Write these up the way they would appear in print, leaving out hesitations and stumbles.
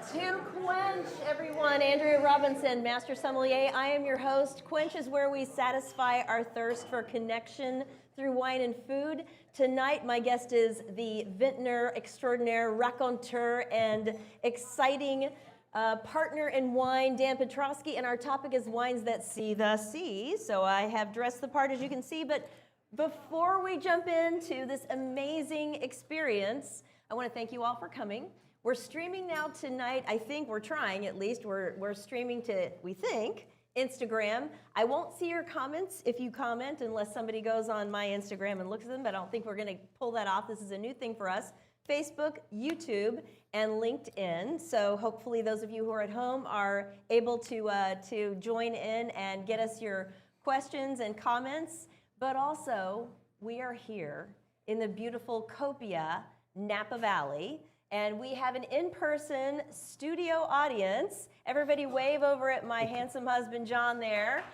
To Quench, everyone. Andrea Robinson, Master Sommelier. I am your host. Quench is where we satisfy our thirst for connection through wine and food. Tonight, my guest is the vintner extraordinaire, raconteur, and exciting partner in wine, Dan Petroski, and our topic is wines that see the sea. So I have dressed the part, as you can see, but before we jump into this amazing experience, I want to thank you all for coming. We're streaming now tonight. I think we're trying, at least. We're streaming to, we think, Instagram. I won't see your comments if you comment unless somebody goes on my Instagram and looks at them, but I don't think we're going to pull that off. This is a new thing for us. Facebook, YouTube, and LinkedIn. So hopefully those of you who are at home are able to join in and get us your questions and comments. But also, we are here in the beautiful Copia, Napa Valley. And we have an in-person studio audience. Everybody wave over at my handsome husband, John, there,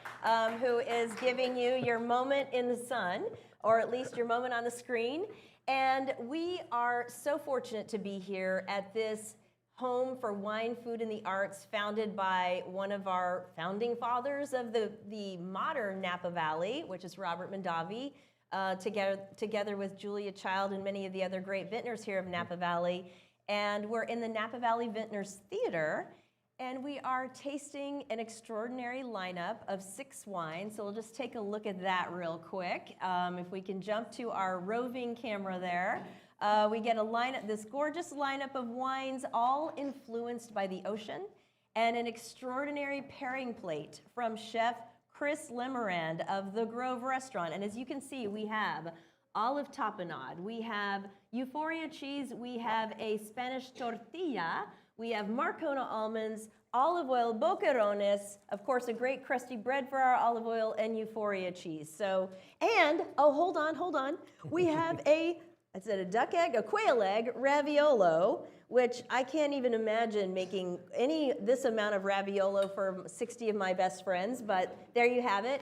who is giving you your moment in the sun, or at least your moment on the screen. And we are so fortunate to be here at this home for wine, food, and the arts, founded by one of our founding fathers of the modern Napa Valley, which is Robert Mondavi, together with Julia Child and many of the other great vintners here of Napa Valley. And we're in the Napa Valley Vintners Theater, and we are tasting an extraordinary lineup of 6 wines. So we'll just take a look at that real quick. If we can jump to our roving camera there, we get a lineup, this gorgeous lineup of wines, all influenced by the ocean, and an extraordinary pairing plate from Chef Chris Lemerand of the Grove Restaurant. And as you can see, we have olive tapenade, we have euphoria cheese, we have a Spanish tortilla, we have Marcona almonds, olive oil, boquerones, of course a great crusty bread for our olive oil, and euphoria cheese. So, and, oh, hold on, we have a duck egg, a quail egg, raviolo, which I can't even imagine making this amount of raviolo for 60 of my best friends, but there you have it.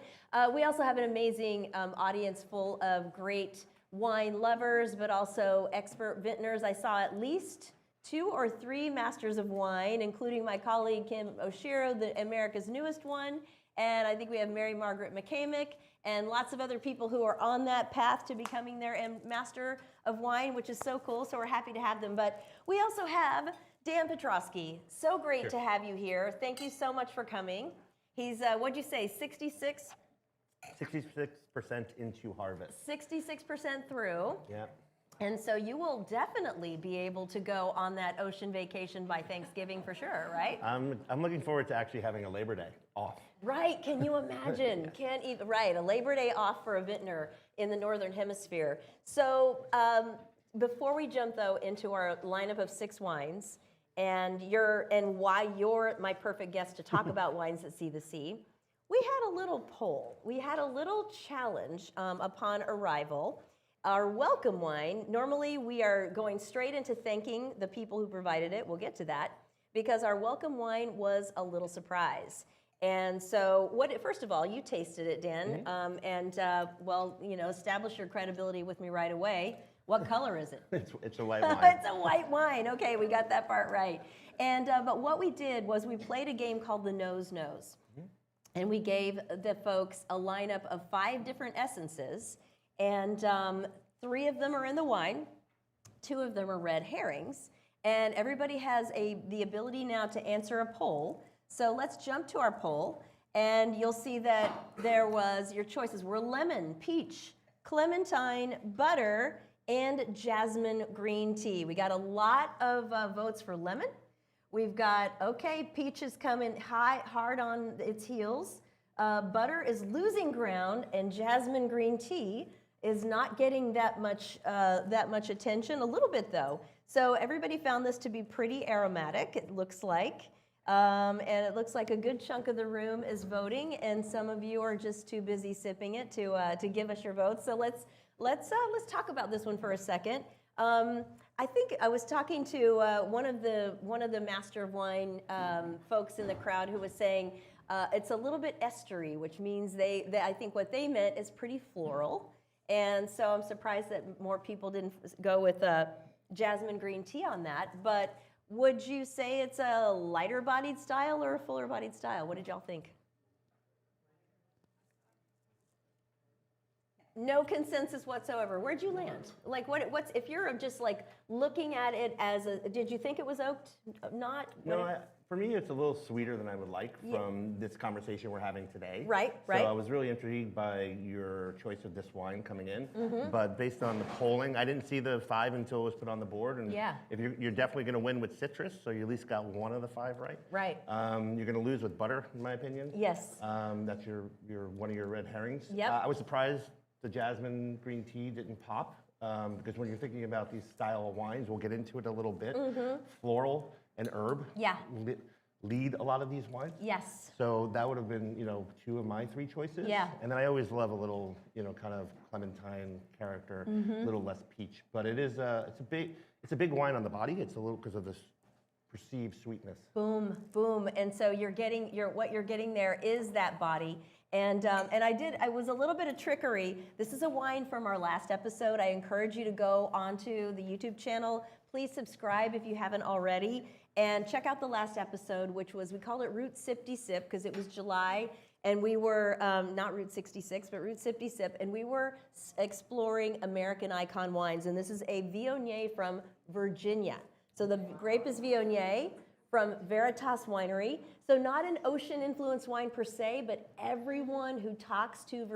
We also have an amazing audience full of great wine lovers, but also expert vintners. I saw at least 2 or 3 masters of wine, including my colleague Kim Oshiro, America's newest one, and I think we have Mary Margaret McCamick, and lots of other people who are on that path to becoming their master of wine, which is so cool, so we're happy to have them. But we also have Dan Petroski. So great to have you here. Thank you so much for coming. He's, what'd you say, 66% into harvest. 66% through. Yeah. And so you will definitely be able to go on that ocean vacation by Thanksgiving for sure, right? I'm looking forward to actually having a Labor Day off. Right, can you imagine? Right, a Labor Day off for a vintner in the Northern Hemisphere. So before we jump though into our lineup of 6 wines and why you're my perfect guest to talk about wines that see the sea, we had a little poll. We had a little challenge upon arrival. Our welcome wine, normally we are going straight into thanking the people who provided it. We'll get to that because our welcome wine was a little surprise. And so, first of all, you tasted it, Dan, well, you know, establish your credibility with me right away. What color is it? It's a white wine. It's a white wine. Okay, we got that part right. And but what we did was we played a game called the Nose Nose, and we gave the folks a lineup of 5 different essences, and 3 of them are in the wine, 2 of them are red herrings, and everybody has the ability now to answer a poll. So let's jump to our poll, and you'll see that your choices were lemon, peach, clementine, butter, and jasmine green tea. We got a lot of votes for lemon. We've got, okay, peach is coming hard on its heels. Butter is losing ground, and jasmine green tea is not getting that much attention, a little bit though. So everybody found this to be pretty aromatic, it looks like. And it looks like a good chunk of the room is voting, and some of you are just too busy sipping it to give us your votes. So let's talk about this one for a second. I think I was talking to one of the Master of Wine folks in the crowd who was saying it's a little bit estery, which means I think what they meant is pretty floral. And so I'm surprised that more people didn't go with jasmine green tea on that. But Would you say it's a lighter bodied style or a fuller bodied style? What did y'all think? No consensus whatsoever. Where'd you land? Like, what's if you're just like looking at it as a? Did you think it was oaked? Not. No, for me, it's a little sweeter than I would like from this conversation we're having today. Right. So I was really intrigued by your choice of this wine coming in. But based on the polling, I didn't see the 5 until it was put on the board. And if you're definitely going to win with citrus, so you at least got one of the 5 right. Right. You're going to lose with butter, in my opinion. Yes. That's your one of your red herrings. Yep. I was surprised the jasmine green tea didn't pop because when you're thinking about these style of wines, we'll get into it a little bit. Floral and herb lead a lot of these wines. Yes. So that would have been, 2 of my 3 choices. Yeah. And then I always love a little, kind of clementine character, a little less peach. But it's a big wine on the body. It's a little because of this perceived sweetness. Boom, boom. And so what you're getting there is that body. And I was a little bit of trickery. This is a wine from our last episode. I encourage you to go onto the YouTube channel. Please subscribe if you haven't already. And check out the last episode, which was, we called it Route Sipty Sip because it was July. And we were, not Route 66, but Route Sipty Sip. And we were exploring American icon wines. And this is a Viognier from Virginia. So the grape is Viognier from Veritas Winery. So not an ocean-influenced wine per se, but everyone who talks to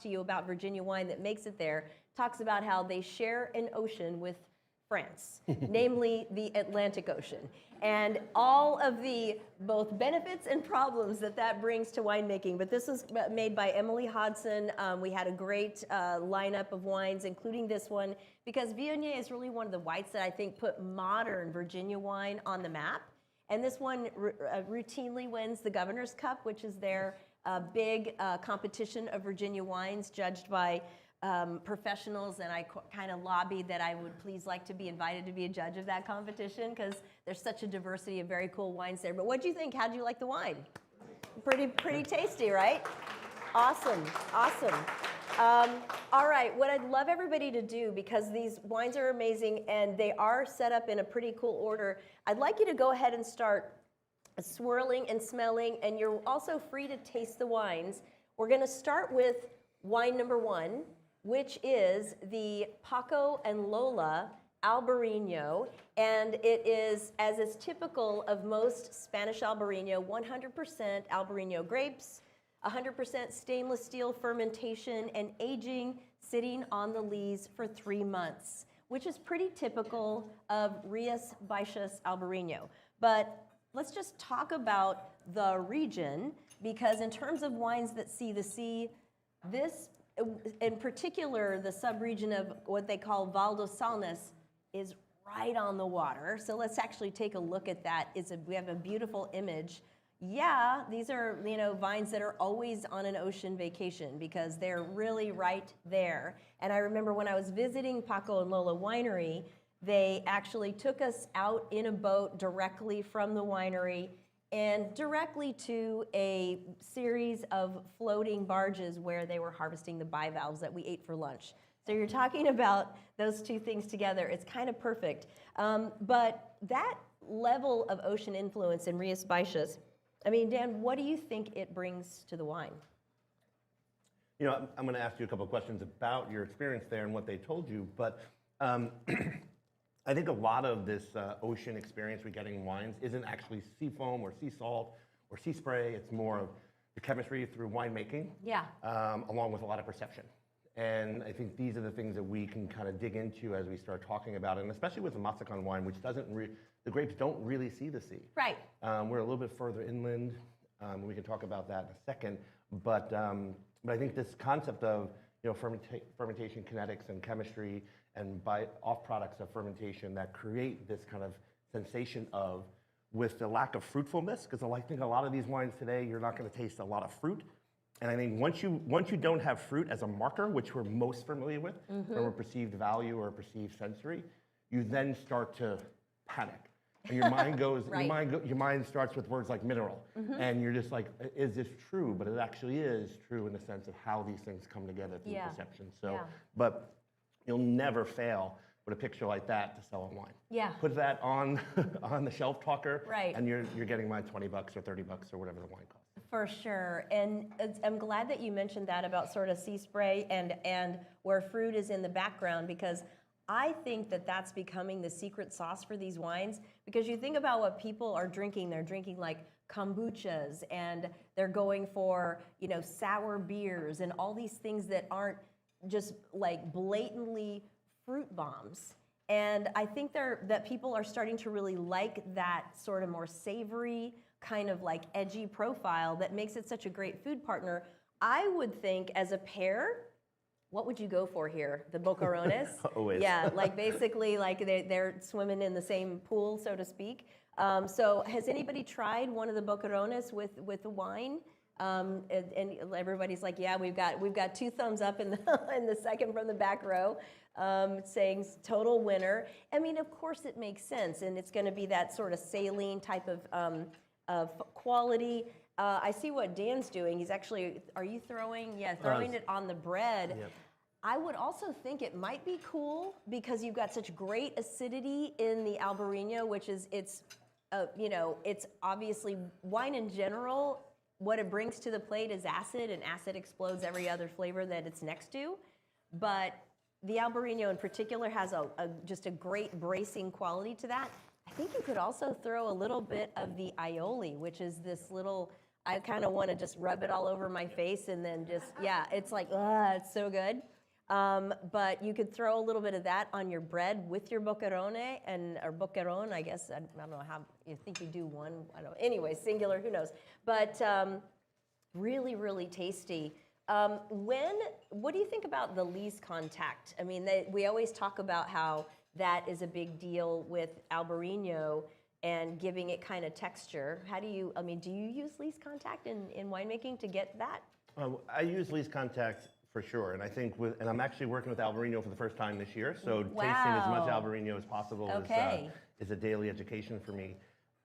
you about Virginia wine that makes it there talks about how they share an ocean with France, namely the Atlantic Ocean, and all of the both benefits and problems that brings to winemaking. But this was made by Emily Hodson. We had a great lineup of wines, including this one, because Viognier is really one of the whites that I think put modern Virginia wine on the map. And this one routinely wins the Governor's Cup, which is their big competition of Virginia wines judged by professionals. And I kind of lobbied that I would please like to be invited to be a judge of that competition because there's such a diversity of very cool wines there. But what do you think? How do you like the wine? Pretty tasty, right? Awesome, awesome. All right, what I'd love everybody to do, because these wines are amazing and they are set up in a pretty cool order, I'd like you to go ahead and start swirling and smelling, and you're also free to taste the wines. We're gonna start with wine number 1, which is the Paco and Lola Albariño, and it is, as is typical of most Spanish Albariño, 100% Albariño grapes, 100% stainless steel fermentation and aging, sitting on the lees for 3 months, which is pretty typical of Rías, Baixas, Albariño. But let's just talk about the region, because in terms of wines that see the sea, this, in particular, the subregion of what they call Val dos Salnes is right on the water. So let's actually take a look at that. We have a beautiful image. Yeah, these are, vines that are always on an ocean vacation because they're really right there. And I remember when I was visiting Paco and Lola Winery, they actually took us out in a boat directly from the winery and directly to a series of floating barges where they were harvesting the bivalves that we ate for lunch. So you're talking about those 2 things together. It's kind of perfect. But that level of ocean influence in Rías Baixas, I mean, Dan, what do you think it brings to the wine? I'm going to ask you a couple of questions about your experience there and what they told you, but I think a lot of this ocean experience we're getting in wines isn't actually sea foam or sea salt or sea spray. It's more of the chemistry through winemaking, along with a lot of perception. And I think these are the things that we can kind of dig into as we start talking about it, and especially with the Massican wine, which the grapes don't really see the sea. Right. We're a little bit further inland. We can talk about that in a second. But I think this concept of fermentation kinetics and chemistry and off products of fermentation that create this kind of sensation of, with the lack of fruitfulness, because I think a lot of these wines today, you're not going to taste a lot of fruit. And I think once you don't have fruit as a marker, which we're most familiar with from a perceived value or a perceived sensory, you then start to panic. And your mind goes, your mind starts with words like mineral, and you're just like, is this true? But it actually is true in the sense of how these things come together through perception. So, but you'll never fail with a picture like that to sell online. Yeah. Put that on on the shelf talker, Right. and you're getting my $20 or $30 or whatever the wine costs. For sure, and I'm glad that you mentioned that about sort of sea spray and where fruit is in the background, because I think that that's becoming the secret sauce for these wines. Because you think about what people are drinking, they're drinking like kombuchas, and they're going for, you know, sour beers and all these things that aren't just like blatantly fruit bombs. And I think that people are starting to really like that sort of more savory, kind of like edgy profile that makes it such a great food partner. I would think as a pair, what would you go for here? The Boquerones? Always. Yeah, like basically like they're swimming in the same pool, so to speak. So has anybody tried one of the Boquerones with the wine? And everybody's like, yeah, we've got 2 thumbs up in the second from the back row, saying total winner. I mean, of course it makes sense, and it's going to be that sort of saline type of quality. I see what Dan's doing. He's actually, are you throwing? Yeah, throwing it on the bread. Yep. I would also think it might be cool because you've got such great acidity in the Albariño, which is, it's obviously wine in general. What it brings to the plate is acid, and acid explodes every other flavor that it's next to. But the Albariño in particular has just a great bracing quality to that. I think you could also throw a little bit of the aioli, which is this little, I kind of want to just rub it all over my face and then just, yeah, it's like, it's so good. But you could throw a little bit of that on your bread with your boquerone, or boqueron, I guess. I don't know how, you think you do one, I don't know. Anyway, singular, who knows. But really, really tasty. What do you think about the lees contact? I mean, we always talk about how that is a big deal with Albariño and giving it kind of texture. Do you use lees contact in winemaking to get that? I use lees contact for sure, and I think and I'm actually working with Albariño for the first time this year, so tasting as much Albariño as possible is a daily education for me.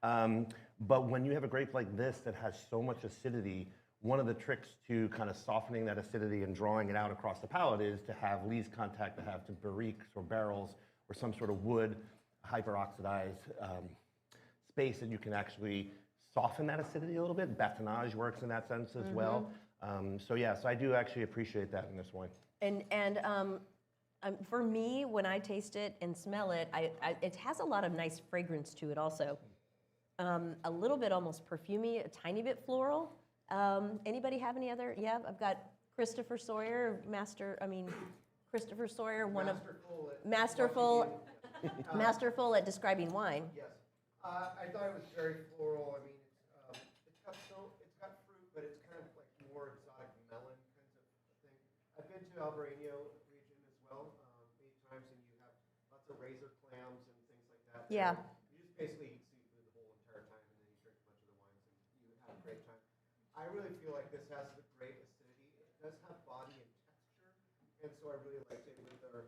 But when you have a grape like this that has so much acidity, one of the tricks to kind of softening that acidity and drawing it out across the palate is to have lees contact, to have some barriques or barrels or some sort of wood hyperoxidized space that you can actually soften that acidity a little bit. Batonnage works in that sense as well. So I do actually appreciate that in this wine. And for me, when I taste it and smell it, it has a lot of nice fragrance to it also. A little bit almost perfumey, a tiny bit floral. Anybody have any other? Yeah, I've got Christopher Sawyer, Christopher Sawyer, masterful at describing wine. Yes, I thought it was very floral. I mean, it's got fruit, but it's kind of like more exotic melon kinds of thing. I've been to Albariño region as well many times, and you have lots of razor clams and things like that. Yeah. You just basically eat seafood the whole entire time, and then you drink a bunch of the wines, and you have a great time. I really feel like this has the great acidity. It does have body and texture, and so I really liked it with our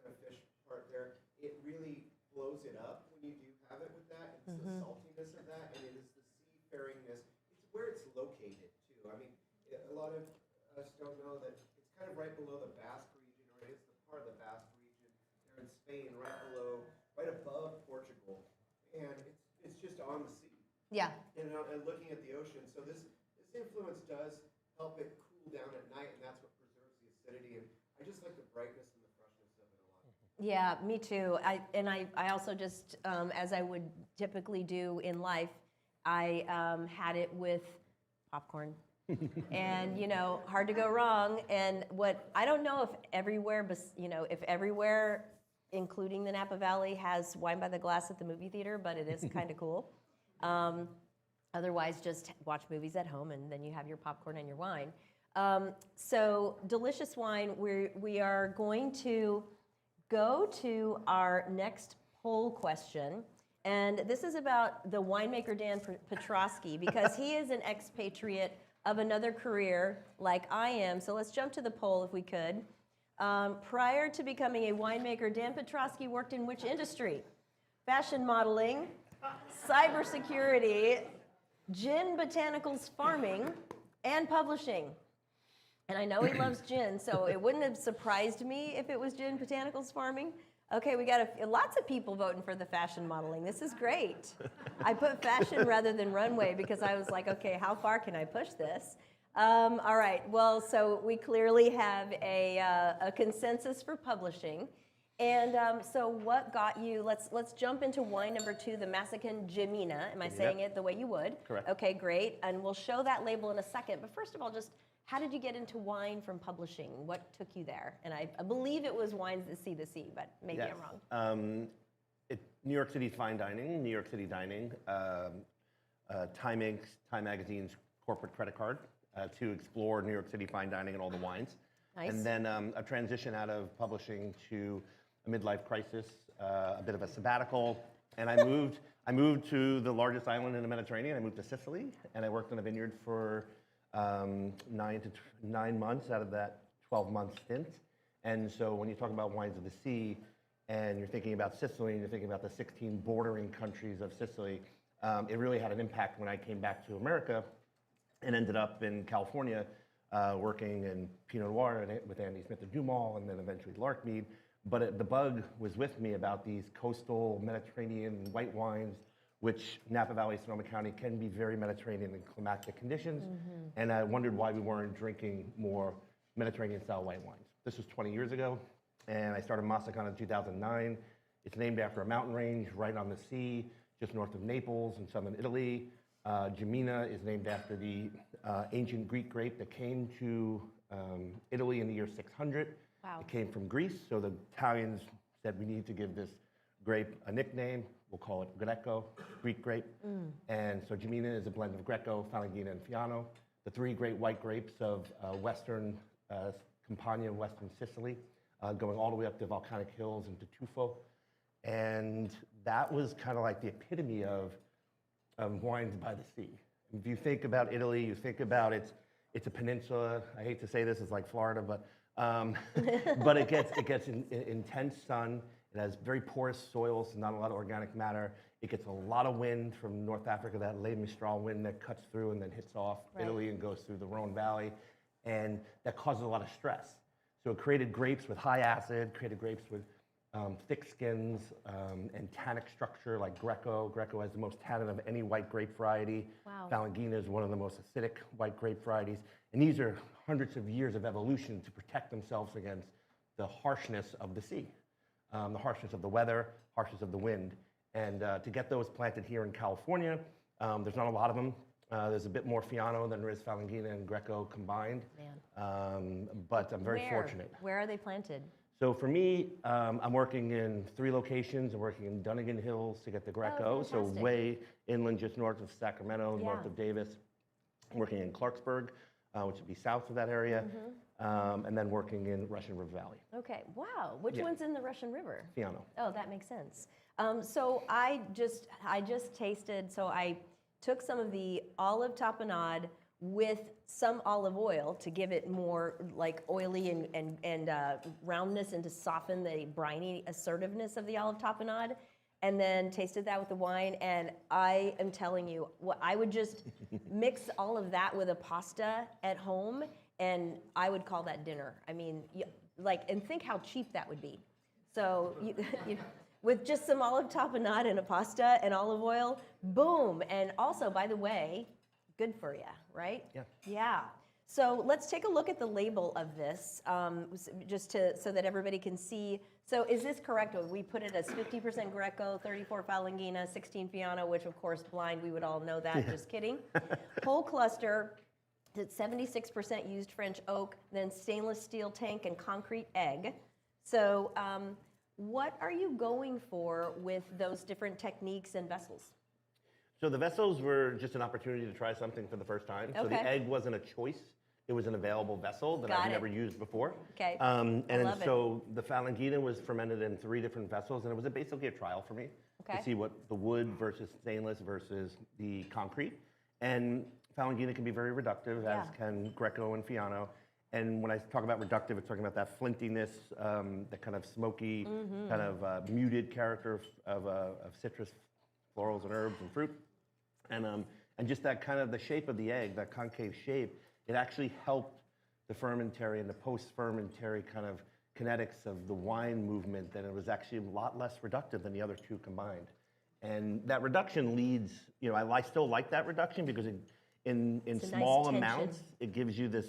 kind of fish part there. It really blows it up when you do have it with that. It's the saltiness of that, and it is the seafaringness. It's where it's located, too. I mean, a lot of us don't know that it's kind of right below the Basque region, or it is the part of the Basque region there in Spain, right above Portugal. And it's just on the sea. Yeah. And looking at the ocean. So this influence does help it cool down at night, and that's what preserves the acidity. And I just like the brightness and the freshness of it a lot. Yeah, me too. I also just, as I would typically do in life, I had it with popcorn. And, hard to go wrong. And I don't know if everywhere, including the Napa Valley, has wine by the glass at the movie theater, but it is kind of cool. Otherwise, just watch movies at home, and then you have your popcorn and your wine. So delicious wine. We are going to go to our next poll question, and this is about the winemaker Dan Petroski, because he is an expatriate of another career like I am. So let's jump to the poll if we could. Prior to becoming a winemaker, Dan Petroski worked in which industry? Fashion modeling, cybersecurity, gin botanicals farming, and publishing. And I know he loves gin, so it wouldn't have surprised me if it was gin botanicals farming. Okay, we got lots of people voting for the fashion modeling. This is great. I put fashion rather than runway because I was like, okay, how far can I push this? All right, well, so we clearly have a consensus for publishing. And so what got you, let's jump into wine number 2, the Massican Gemina. Am I saying it the way you would? Correct. Okay, great. And we'll show that label in a second. But first of all, just how did you get into wine from publishing? What took you there? And I believe it was Wines That See the Sea, but maybe I'm wrong. New York City's fine dining, New York City dining, Time Inc., Time Magazine's corporate credit card to explore New York City fine dining and all the wines. Nice. And then a transition out of publishing to a midlife crisis, a bit of a sabbatical, and I moved to the largest island in the Mediterranean. I moved to Sicily, and I worked in a vineyard for 9 months out of that 12-month stint. And so when you talk about wines of the sea, and you're thinking about Sicily, and you're thinking about the 16 bordering countries of Sicily, it really had an impact when I came back to America and ended up in California working in Pinot Noir with Andy Smith of Dumal, and then eventually Larkmead. But the bug was with me about these coastal Mediterranean white wines, which Napa Valley, Sonoma County can be very Mediterranean in climatic conditions. And I wondered why we weren't drinking more Mediterranean-style white wines. This was 20 years ago, and I started Massican in 2009. It's named after a mountain range right on the sea, just north of Naples in southern Italy. Gemina is named after the ancient Greek grape that came to Italy in the year 600. Wow. It came from Greece, so the Italians said we need to give this grape a nickname. We'll call it Greco, Greek grape. And so Gemina is a blend of Greco, Falangina, and Fiano, the 3 great white grapes of western Campania, western Sicily, going all the way up to volcanic hills into Tufo. And that was kind of like the epitome of wines by the sea. If you think about Italy, you think about it's a peninsula. I hate to say this, it's like Florida, but but it gets intense sun. It has very porous soils, so not a lot of organic matter. It gets a lot of wind from North Africa, that Le Mistral wind that cuts through and then hits off Italy and goes through the Rhone Valley, and that causes a lot of stress. So it created grapes with high acid, created grapes with thick skins and tannic structure like Greco. Greco has the most tannin of any white grape variety. Wow. Falangina is one of the most acidic white grape varieties. And these are hundreds of years of evolution to protect themselves against the harshness of the sea, the harshness of the weather, harshness of the wind. And to get those planted here in California, there's not a lot of them. There's a bit more Fiano than there is Falangina and Greco combined. But I'm very fortunate. Where are they planted? So for me, I'm working in 3 locations. I'm working in Dunnigan Hills to get the Greco, so way inland, just north of Sacramento, north of Davis. I'm working in Clarksburg, which would be south of that area, and then working in Russian River Valley. Okay, wow. Which one's in the Russian River? Fiano. Oh, that makes sense. So I just tasted, so I took some of the olive tapenade with some olive oil to give it more like oily and roundness and to soften the briny assertiveness of the olive tapenade, and then tasted that with the wine. And I am telling you, I would just mix all of that with a pasta at home, and I would call that dinner. I mean, and think how cheap that would be. So with just some olive tapenade and a pasta and olive oil, boom. And also, by the way, good for you, right? Yeah. Yeah. So let's take a look at the label of this, so that everybody can see. So is this correct? We put it as 50% Greco, 34 Falangina, 16 Fiano, which of course, blind, we would all know that. Just kidding. Whole cluster, it's 76% used French oak, then stainless steel tank and concrete egg. So what are you going for with those different techniques and vessels? So the vessels were just an opportunity to try something for the first time. So the egg wasn't a choice. It was an available vessel that I've never used before. Okay. So the Falangina was fermented in 3 different vessels, and it was basically a trial for me to see what the wood versus stainless versus the concrete. And Falangina can be very reductive, as can Greco and Fiano. And when I talk about reductive, it's talking about that flintiness, that kind of smoky, kind of muted character of citrus, florals, and herbs and fruit. And just that kind of the shape of the egg, that concave shape, it actually helped the fermentary and the post-fermentary kind of kinetics of the wine movement, then it was actually a lot less reductive than the other two combined. And that reduction leads, I still like that reduction because in small amounts, it gives you this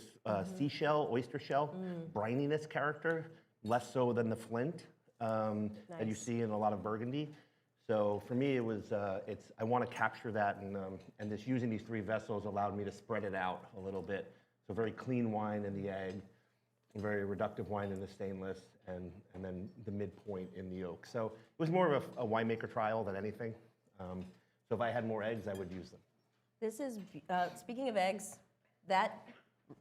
seashell, oyster shell, brininess character, less so than the flint that you see in a lot of Burgundy. So for me, it was, I want to capture that, and this using these 3 vessels allowed me to spread it out a little bit. So very clean wine in the egg, very reductive wine in the stainless, and then the midpoint in the oak. So it was more of a winemaker trial than anything. So if I had more eggs, I would use them. This is, speaking of eggs, that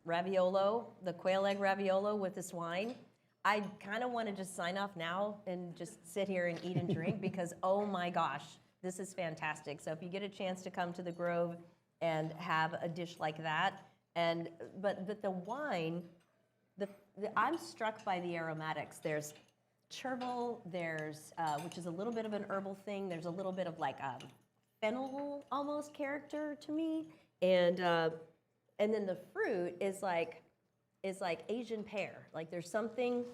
raviolo, the quail egg raviolo with this wine, I kind of want to just sign off now and just sit here and eat and drink because, oh my gosh, this is fantastic. So if you get a chance to come to the Grove and have a dish like that, but the wine, I'm struck by the aromatics. There's chervil, there's, which is a little bit of an herbal thing. There's a little bit of like a fennel almost character to me. And then the fruit is like Asian pear. Like there's something,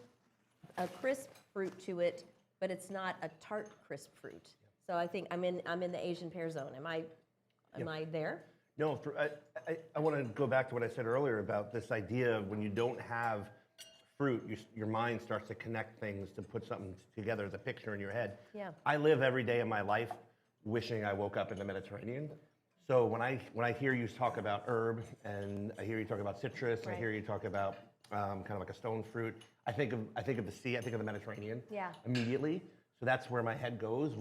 a crisp fruit to it, but it's not a tart crisp fruit. So I think I'm in the Asian pear zone. Am I there? No, I want to go back to what I said earlier about this idea of when you don't have fruit, your mind starts to connect things to put something together as a picture in your head. Yeah. I live every day of my life wishing I woke up in the Mediterranean. So when I hear you talk about herb, and I hear you talk about citrus, Right. I hear you talk about kind of like a stone fruit, I think of the sea, I think of the Mediterranean immediately. So that's where my head goes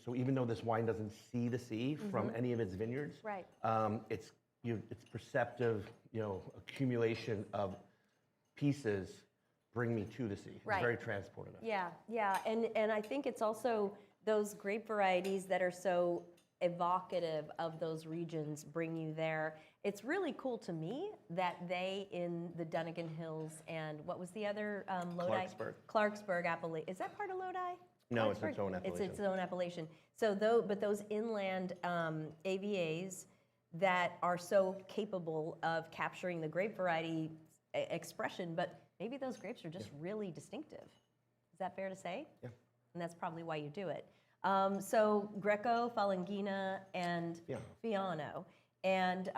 so even though this wine doesn't see the sea from any of its vineyards, Right. It's perceptive, accumulation of pieces bring me to the sea. Right. It's very transportive. Yeah, and I think it's also those grape varieties that are so evocative of those regions bring you there. It's really cool to me that they in the Dunnigan Hills and what was the other Lodi? Clarksburg Appellation. Is that part of Lodi? No, it's its own appellation. It's its own appellation. So but those inland AVAs that are so capable of capturing the grape variety expression, but maybe those grapes are just really distinctive. Is that fair to say? Yeah. And that's probably why you do it. So Greco, Falanghina, and Fiano. And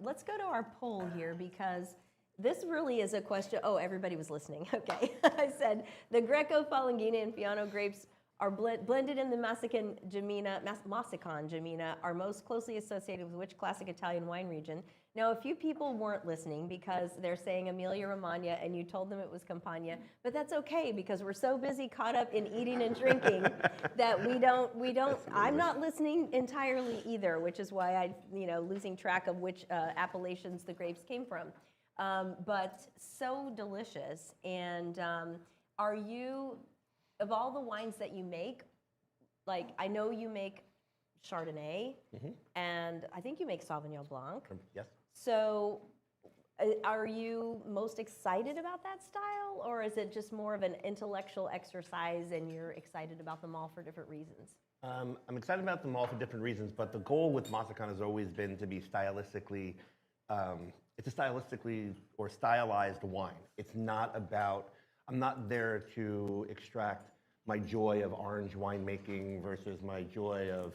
let's go to our poll here because this really is a question. Oh, everybody was listening. Okay. I said the Greco, Falanghina, and Fiano grapes are blended in the Massican Gemina are most closely associated with which classic Italian wine region? Now, a few people weren't listening because they're saying Emilia-Romagna, and you told them it was Campania, but that's okay because we're so busy caught up in eating and drinking that we don't. I'm not listening entirely either, which is why I, losing track of which appellations the grapes came from. But so delicious, and are you? Of all the wines that you make, like I know you make Chardonnay, and I think you make Sauvignon Blanc. Yes. So are you most excited about that style, or is it just more of an intellectual exercise and you're excited about them all for different reasons? I'm excited about them all for different reasons, but the goal with Massican has always been to be stylistically, it's a stylistically or stylized wine. It's not about, I'm not there to extract my joy of orange winemaking versus my joy of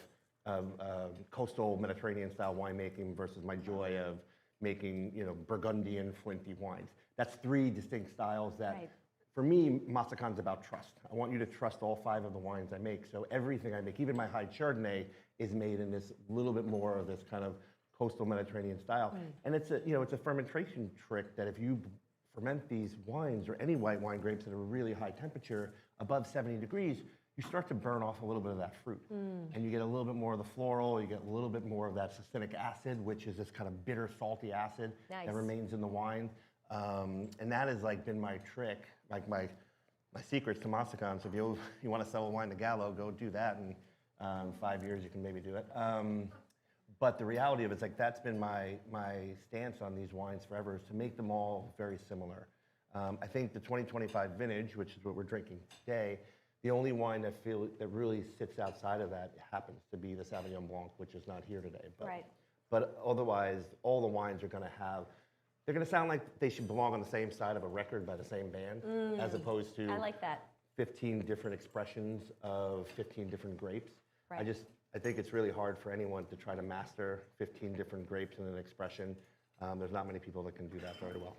coastal Mediterranean style winemaking versus my joy of making Burgundian flinty wines. That's 3 distinct styles that, for me, Massican's about trust. I want you to trust all 5 of the wines I make. So everything I make, even my high Chardonnay, is made in this little bit more of this kind of coastal Mediterranean style. And it's a fermentation trick that if you ferment these wines or any white wine grapes at a really high temperature, above 70 degrees, you start to burn off a little bit of that fruit. And you get a little bit more of the floral, you get a little bit more of that succinic acid, which is this kind of bitter, salty acid that remains in the wine. And that has been my trick, like my secrets to Massican. So if you want to sell a wine to Gallo, go do that. And 5 years, you can maybe do it. But the reality of it's that's been my stance on these wines forever, is to make them all very similar. I think the 2025 vintage, which is what we're drinking today, the only wine that really sits outside of that happens to be the Sauvignon Blanc, which is not here today. But otherwise, all the wines are going to have they're going to sound like they should belong on the same side of a record by the same band, as opposed to I like that. 15 different expressions of 15 different grapes. Right. I think it's really hard for anyone to try to master 15 different grapes in an expression. There's not many people that can do that very well.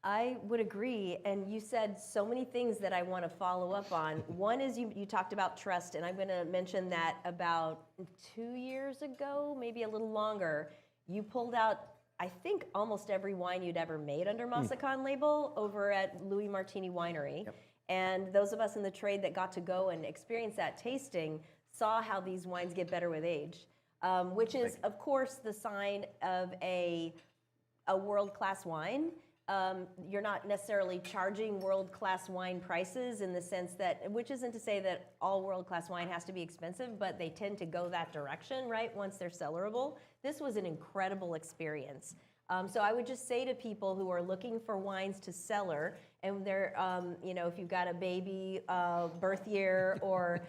I would agree, and you said so many things that I want to follow up on. One is you talked about trust, and I'm going to mention that about 2 years ago, maybe a little longer, you pulled out, I think, almost every wine you'd ever made under Massican label over at Louis Martini Winery. Yep. And those of us in the trade that got to go and experience that tasting saw how these wines get better with age, which is, of course, the sign of a world-class wine. You're not necessarily charging world-class wine prices in the sense that, which isn't to say that all world-class wine has to be expensive, but they tend to go that direction, right, once they're cellarable. This was an incredible experience. So I would just say to people who are looking for wines to cellar, and they're, if you've got a baby birth year or,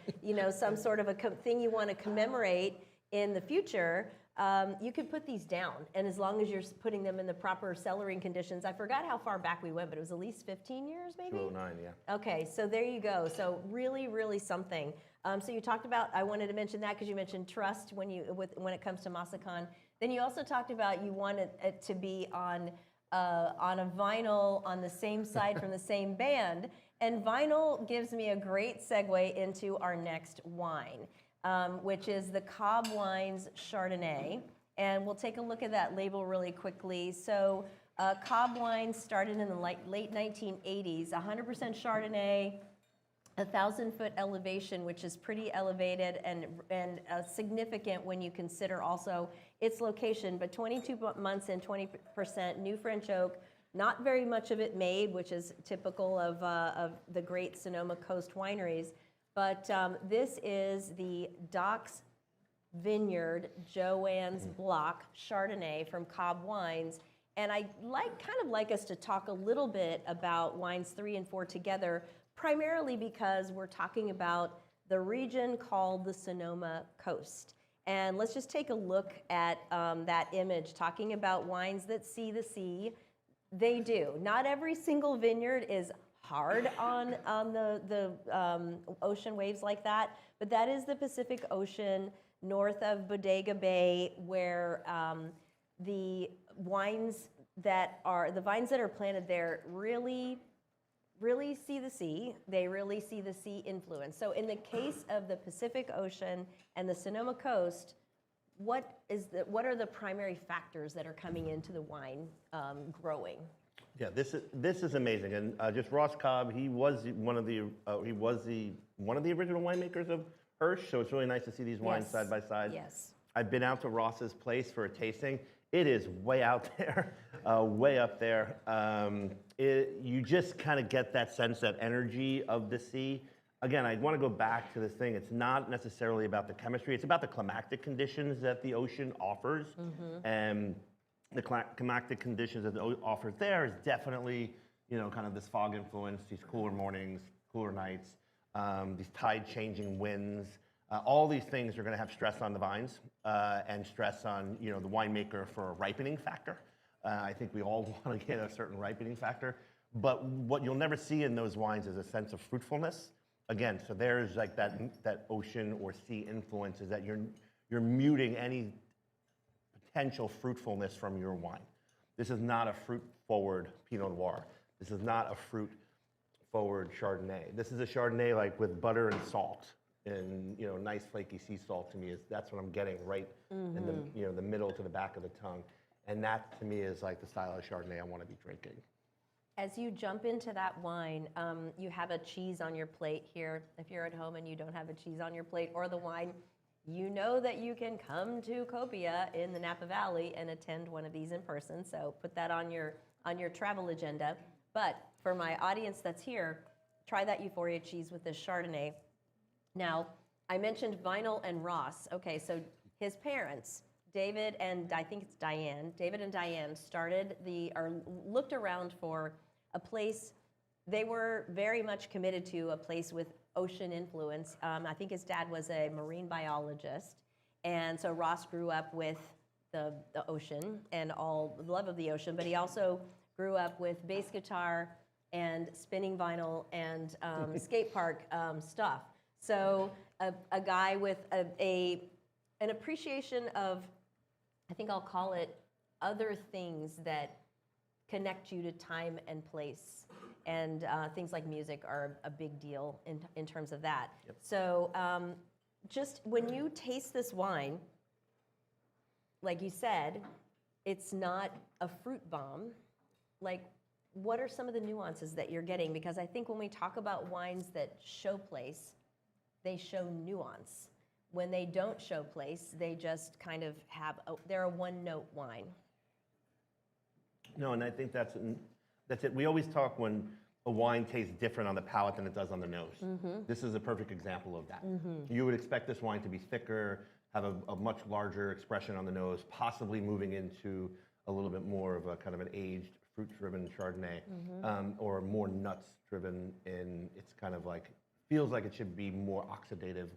some sort of a thing you want to commemorate in the future, you could put these down, and as long as you're putting them in the proper cellaring conditions, I forgot how far back we went, but it was at least 15 years, maybe? 209, yeah. Okay, so there you go. So really, really something. So you talked about, I wanted to mention that because you mentioned trust when it comes to Massican. Then you also talked about you wanted it to be on a vinyl on the same side from the same band, and vinyl gives me a great segue into our next wine. Which is the Cobb Wines Chardonnay. And we'll take a look at that label really quickly. So Cobb Wines started in the late 1980s, 100% Chardonnay, 1,000-foot elevation, which is pretty elevated and significant when you consider also its location. But 22 months and 20% new French oak, not very much of it made, which is typical of the great Sonoma Coast wineries. But this is the Docks Vineyard JoAnn's Block Chardonnay from Cobb Wines. And I'd kind of like us to talk a little bit about wines 3 and 4 together, primarily because we're talking about the region called the Sonoma Coast. And let's just take a look at that image, talking about wines that see the sea. They do. Not every single vineyard is hard on the ocean waves like that, but that is the Pacific Ocean north of Bodega Bay, where the vines that are planted there really see the sea. They really see the sea influence. So in the case of the Pacific Ocean and the Sonoma Coast, what are the primary factors that are coming into the wine growing? Yeah, this is amazing, and just Ross Cobb, he was one of the original winemakers of Hirsch. So it's really nice to see these wines side by side. Yes. I've been out to Ross's place for a tasting. It is way out there, way up there. You just kind of get that sense, that energy of the sea. Again, I want to go back to this thing. It's not necessarily about the chemistry. It's about the climatic conditions that the ocean offers, and the climatic conditions that it offers there is definitely, kind of this fog influence, these cooler mornings, cooler nights, these tide-changing winds. All these things are going to have stress on the vines and stress on, the winemaker for a ripening factor. I think we all want to get a certain ripening factor. But what you'll never see in those wines is a sense of fruitfulness. Again, so there's like that ocean or sea influence is that you're muting any potential fruitfulness from your wine. This is not a fruit-forward Pinot Noir. This is not a fruit-forward Chardonnay. This is a Chardonnay like with butter and salt, and nice flaky sea salt. To me, that's what I'm getting right in the the middle to the back of the tongue, and that to me is like the style of Chardonnay I want to be drinking. As you jump into that wine, you have a cheese on your plate here. If you're at home and you don't have a cheese on your plate or the wine, you know that you can come to Copia in the Napa Valley and attend one of these in person. So put that on your travel agenda. But for my audience that's here, try that Euphoria cheese with this Chardonnay. Now, I mentioned Vinyl and Ross. Okay, so his parents, David and I think it's Diane, David and Diane looked around for a place. They were very much committed to a place with ocean influence. I think his dad was a marine biologist, and so Ross grew up with the ocean and all the love of the ocean, but he also grew up with bass guitar and spinning vinyl and skate park stuff. So a guy with an appreciation of, I think I'll call it, other things that connect you to time and place. And things like music are a big deal in terms of that. Yep. So just when you taste this wine, like you said, it's not a fruit bomb. Like, what are some of the nuances that you're getting? Because I think when we talk about wines that show place, they show nuance. When they don't show place, they just kind of they're a one-note wine. No, and I think that's it. We always talk when a wine tastes different on the palate than it does on the nose. This is a perfect example of that. You would expect this wine to be thicker, have a much larger expression on the nose, possibly moving into a little bit more of a kind of an aged, fruit-driven Chardonnay, or more nuts-driven. It's kind of like, feels like it should be more oxidative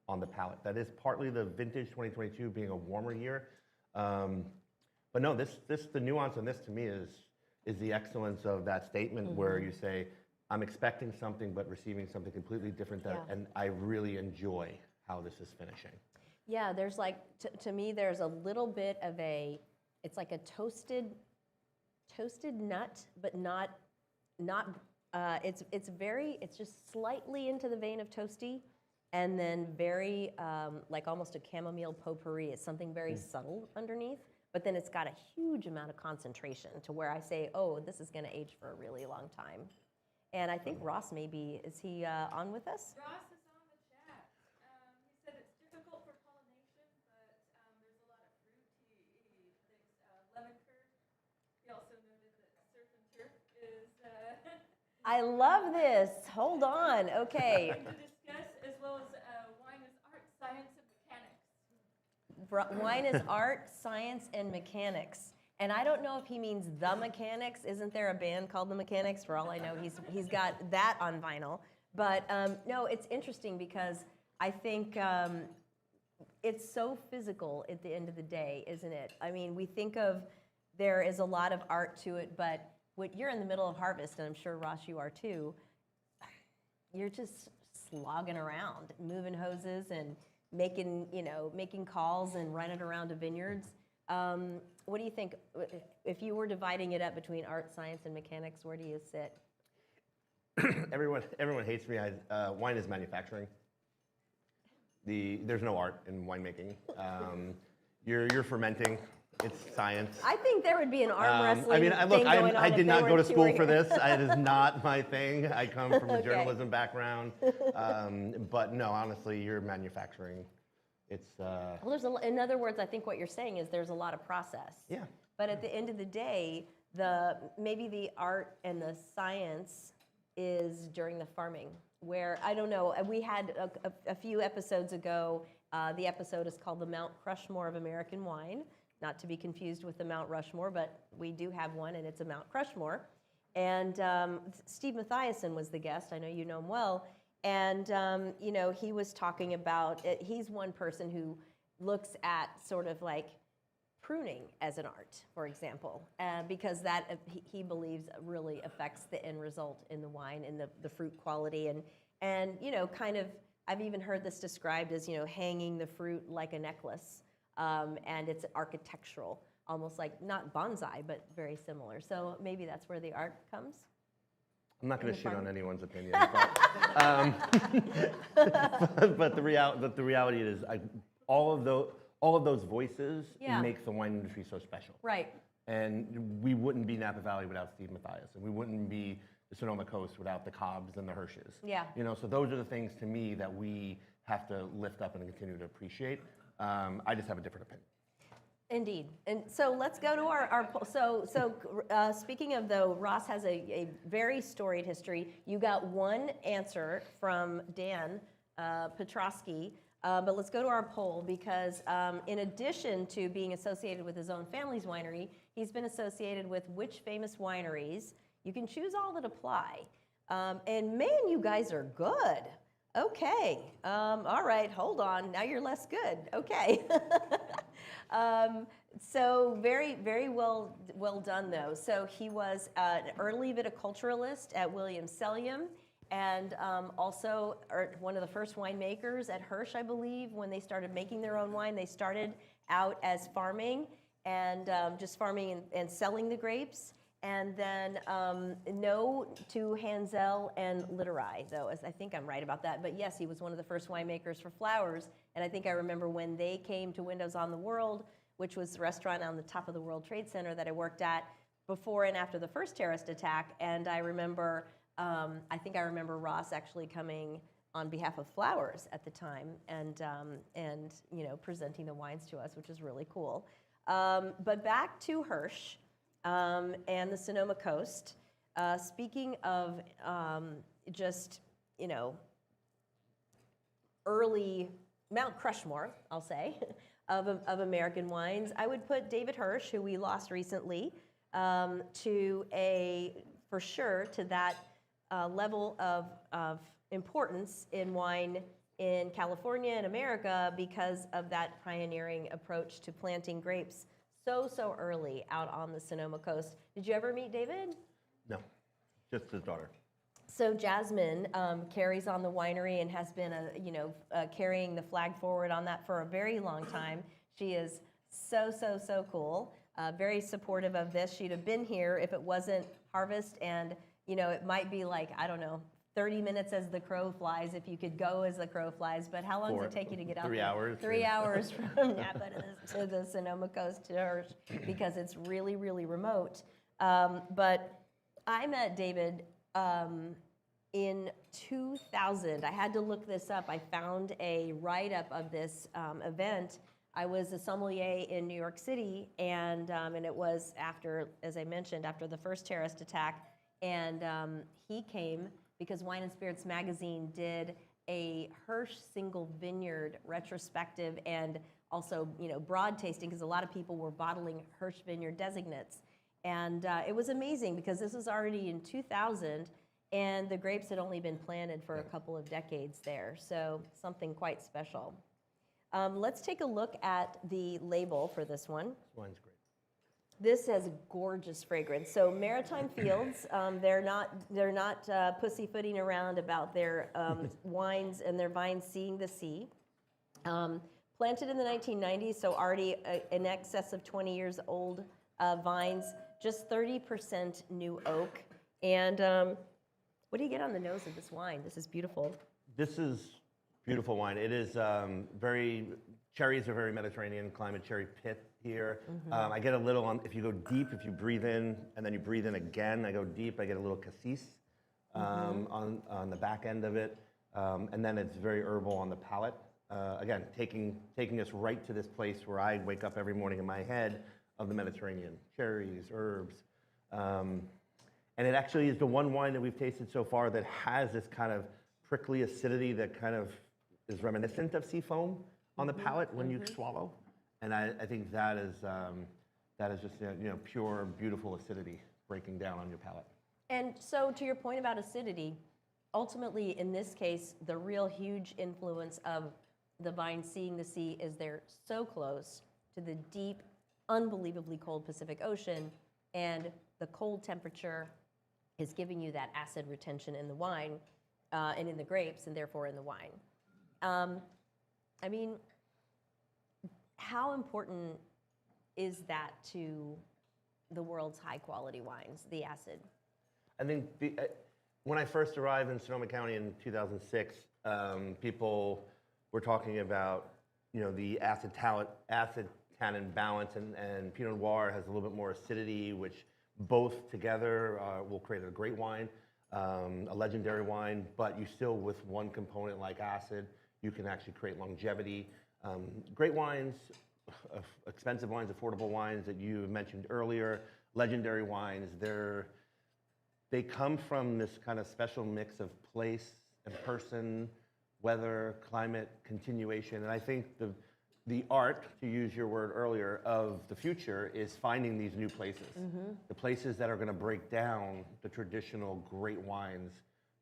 on the palate. That is partly the vintage 2022 being a warmer year. But no, the nuance on this to me is the excellence of that statement where you say, I'm expecting something but receiving something completely different, and I really enjoy how this is finishing. Yeah, there's like, to me, there's a little bit of it's like a toasted nut, but not, it's just slightly into the vein of toasty, and then very, like almost a chamomile potpourri. It's something very subtle underneath, but then it's got a huge amount of concentration to where I say, oh, this is gonna age for a really long time. And I think Ross is he on with us? Ross is on the chat. He said it's difficult for pollination, but there's a lot of fruit. He thinks lemon curd. He also noted that surf and turf is I love this. Hold on. Okay. to discuss, as well as wine is art, science, and mechanics. Wine is art, science, and mechanics. And I don't know if he means The Mechanics. Isn't there a band called The Mechanics? For all I know, he's got that on vinyl. But no, it's interesting because I think it's so physical at the end of the day, isn't it? I mean, we think of there is a lot of art to it, but you're in the middle of harvest, and I'm sure, Ross, you are too. You're just slogging around, moving hoses and making calls and running around to vineyards. What do you think, if you were dividing it up between art, science, and mechanics, where do you sit? Everyone hates me. Wine is manufacturing. There's no art in winemaking. You're fermenting. It's science. I think there would be an arm wrestling thing going on I if did there not go were to two school here. for this. It is not my thing. I come from a Okay. journalism background. But no, honestly, you're manufacturing. It's Well, in other words, I think what you're saying is there's a lot of process. yeah. But at the end of the day, maybe the art and the science is during the farming, where, I don't know, we had a few episodes ago, the episode is called The Mount Crushmore of American Wine, not to be confused with the Mount Rushmore, but we do have one, and it's a Mount Crushmore. And Steve Mathiasen was the guest. I know you know him well. And, he was talking about, he's one person who looks at sort of like pruning as an art, for example, because that, he believes, really affects the end result in the wine and the fruit quality. And kind of, I've even heard this described as, hanging the fruit like a necklace. And it's architectural, almost like, not bonsai, but very similar. So maybe that's where the art comes. I'm not going to shit on anyone's opinion, but the reality is, all of those voices make the wine industry so special. Right. And we wouldn't be Napa Valley without Steve Mathiasen. We wouldn't be the Sonoma Coast without the Cobbs and the Hirsches. Yeah. So those are the things to me that we have to lift up and continue to appreciate. I just have a different opinion. Indeed. And so let's go to our speaking of, though, Ross has a very storied history. You got one answer from Dan Petroski, but let's go to our poll because in addition to being associated with his own family's winery, he's been associated with which famous wineries. You can choose all that apply. And man, you guys are good. Okay. All right, hold on. Now you're less good. Okay. So very, very well done though. So he was an early viticulturalist at Williams-Sellium, and also one of the first winemakers at Hirsch, I believe. When they started making their own wine, they started out as farming and just farming and selling the grapes. And then no to Hansel and Litterai, though, as I think I'm right about that. But yes, he was one of the first winemakers for flowers. And I think I remember when they came to Windows on the World, which was the restaurant on the top of the World Trade Center that I worked at before and after the first terrorist attack. And I remember, I think I remember Ross actually coming on behalf of Flowers at the time and you know, presenting the wines to us, which is really cool. But back to Hirsch. And the Sonoma coast. Speaking of just, you know, early Mount Crushmore, I'll say, of American wines, I would put David Hirsch, who we lost recently, for sure to that level of importance in wine in California and America because of that pioneering approach to planting grapes so early out on the Sonoma coast. Did you ever meet David? No, just his daughter. So Jasmine carries on the winery and has been carrying the flag forward on that for a very long time. She is so cool. Very supportive of this. She'd have been here if it wasn't harvest, and you know, it might be like, I don't know, 30 minutes as the crow flies, if you could go as the crow flies. But how long does it take you to get out 3 there? hours. 3 hours from Napa to the Sonoma coast to Hirsch, because it's really remote. But I met David in 2000. I had to look this up. I found a write-up of this event. I was a sommelier in New York City, and it was after, as I mentioned, after the first terrorist attack. And he came because Wine and Spirits magazine did a Hirsch single vineyard retrospective, and also, you know, broad tasting, because a lot of people were bottling Hirsch vineyard designates. And it was amazing because this was already in 2000, and the grapes had only been planted for a couple of decades there. So something quite special. Let's take a look at the label for this one. This wine's great. This has gorgeous fragrance. So Maritime Fields, they're not pussyfooting around about their wines and their vines seeing the sea. Planted in the 1990s, so already in excess of 20 years old vines, just 30% new oak. And what do you get on the nose of this wine? This is beautiful. This is beautiful wine. It is cherries are very Mediterranean climate, cherry pit here. I get a little on, if you go deep, if you breathe in and then you breathe in again, I go deep, I get a little cassis on the back end of it. And then it's very herbal on the palate. Again, taking us right to this place where I wake up every morning in my head of the Mediterranean, cherries, herbs. And it actually is the one wine that we've tasted so far that has this kind of prickly acidity that kind of is reminiscent of sea foam on the palate when you swallow. And I think that is just, you know, pure, beautiful acidity breaking down on your palate. And so to your point about acidity, ultimately in this case, the real huge influence of the vine seeing the sea is they're so close to the deep, unbelievably cold Pacific Ocean, and the cold temperature is giving you that acid retention in the wine and in the grapes, and therefore in the wine. I mean, how important is that to the world's high quality wines, the acid? I think when I first arrived in Sonoma County in 2006, people were talking about, you know, the acid tannin balance, and Pinot Noir has a little bit more acidity, which both together will create a great wine, a legendary wine. But you still, with one component like acid, you can actually create longevity. Great wines, expensive wines, affordable wines that you mentioned earlier, legendary wines, they come from this kind of special mix of place and person, weather, climate, continuation. And I think the art, to use your word earlier, of the future is finding these new places. The places that are going to break down the traditional great wines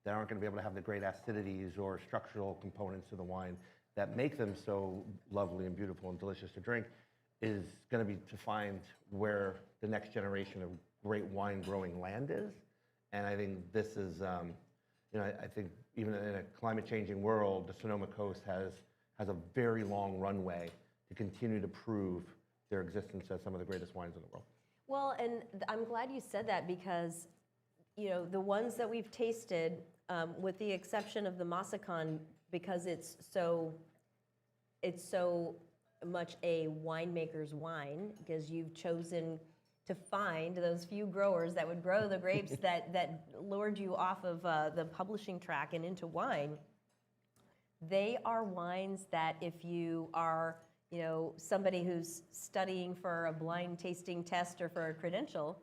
that aren't going to be able to have the great acidities or structural components to the wine that make them so lovely and beautiful and delicious to drink. is going to be to find where the next generation of great wine growing land is. And I think this is, you know, I think even in a climate changing world, the Sonoma Coast has a very long runway to continue to prove their existence as some of the greatest wines in the world. Well, and I'm glad you said that because, you know, the ones that we've tasted, with the exception of the Massican, because it's so much a winemaker's wine, because you've chosen to find those few growers that would grow the grapes that lured you off of the publishing track and into wine. They are wines that if you are, you know, somebody who's studying for a blind tasting test or for a credential,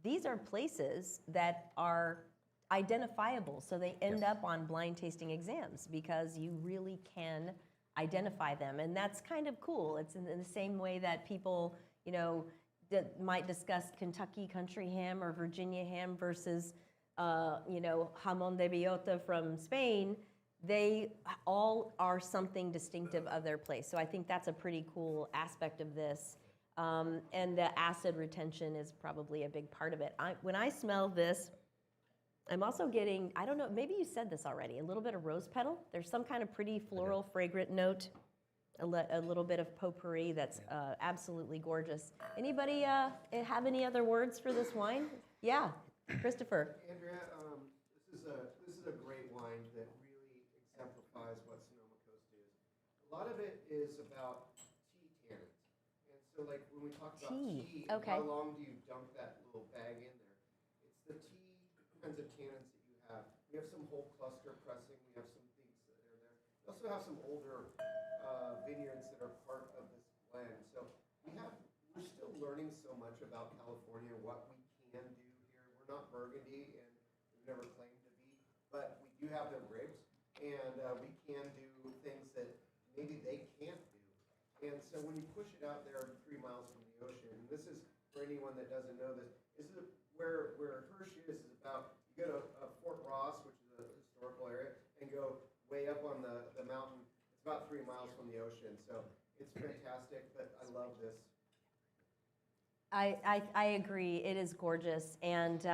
these are places that are identifiable. So they end up on blind tasting exams because you really can identify them. And that's kind of cool. It's in the same way that people, you know, that might discuss Kentucky country ham or Virginia ham versus, you know, jamón de bellota from Spain. They all are something distinctive of their place. So I think that's a pretty cool aspect of this. And the acid retention is probably a big part of it. When I smell this, I'm also getting, I don't know, maybe you said this already, a little bit of rose petal. There's some kind of pretty floral, fragrant note, a little bit of potpourri that's absolutely gorgeous. Anybody have any other words for this wine? Yeah, Christopher. Andrea, this is a great wine that really exemplifies what Sonoma Coast is. A lot of it is about tea tannins. And so like when we talk about tea, and okay. how long do you dump that little bag in there? It's the tea kinds of tannins that you have. We have some whole cluster pressing. We have some things that are there. We also have some older vineyards that are part of this blend. So we're still learning so much about California, what we can do here. We're not Burgundy, and we've never claimed to be, but we do have their grapes, and we can do things that maybe they can't do. And so when you push it out there 3 miles from the ocean, and this is for anyone that doesn't know this is where Hirsch is about, you go to Fort Ross, which is a historical area, and go way up on the mountain. It's about 3 miles from the ocean, so it's fantastic, but I love this. I agree. It is gorgeous and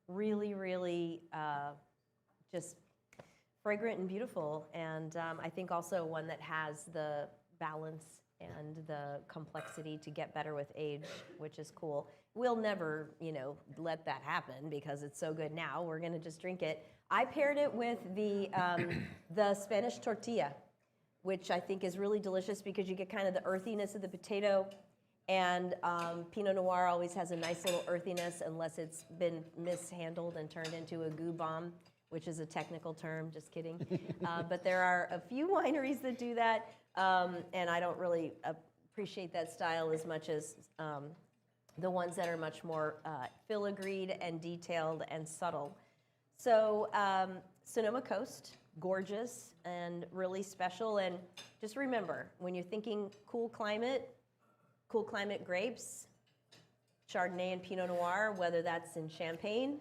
really, really just fragrant and beautiful. And I think also one that has the balance and the complexity to get better with age, which is cool. We'll never, you know, let that happen because it's so good now. We're going to just drink it. I paired it with the Spanish tortilla, which I think is really delicious because you get kind of the earthiness of the potato. And Pinot Noir always has a nice little earthiness unless it's been mishandled and turned into a goo bomb, which is a technical term, just kidding. But there are a few wineries that do that, and I don't really appreciate that style as much as the ones that are much more filigreed and detailed and subtle. So Sonoma Coast, gorgeous and really special. And just remember, when you're thinking cool climate grapes, Chardonnay and Pinot Noir, whether that's in Champagne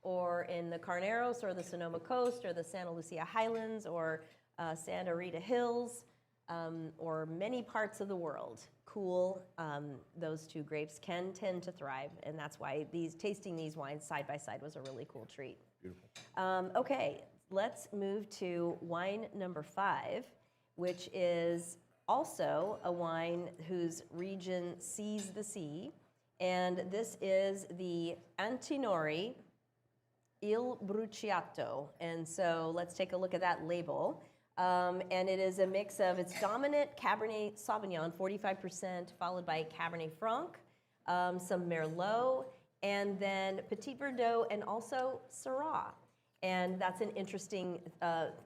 or in the Carneros or the Sonoma Coast or the Santa Lucia Highlands or Santa Rita Hills or many parts of the world, those two grapes can tend to thrive, and that's why tasting these wines side by side was a really cool treat. Beautiful. Okay, let's move to wine number 5, which is also a wine whose region sees the sea, and this is the Antinori Il Bruciato. And so let's take a look at that label. And it is a mix of its dominant Cabernet Sauvignon, 45%, followed by Cabernet Franc, some Merlot, and then Petit Verdot, and also Syrah. And that's an interesting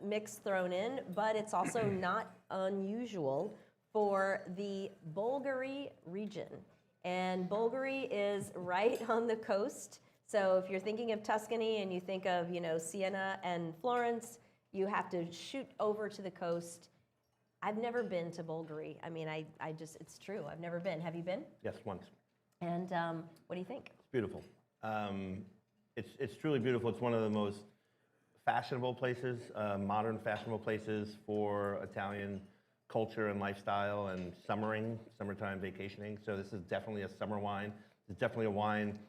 mix thrown in, but it's also not unusual for the Bulgari region. And Bulgari is right on the coast. So if you're thinking of Tuscany and you think of, you know, Siena and Florence, you have to shoot over to the coast. I've never been to Bulgari. I mean, I just, it's true. I've never been. Have you been? Yes, once. And what do you think? It's beautiful. It's truly beautiful. It's one of the most fashionable places, modern fashionable places for Italian culture and lifestyle and summertime vacationing. So this is definitely a summer wine. It's definitely a wine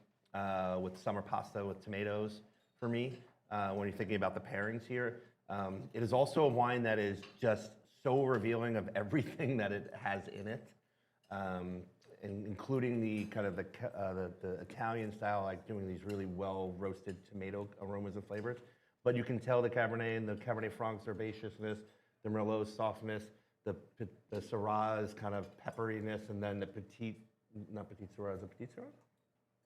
with summer pasta with tomatoes for me when you're thinking about the pairings here. It is also a wine that is just so revealing of everything that it has in it, including the kind of the Italian style, like doing these really well roasted tomato aromas and flavors. But you can tell the Cabernet and the Cabernet Franc's herbaceousness, the Merlot's softness, the Syrah's kind of pepperiness, and then the not Petit Syrah, is it Petit Syrah?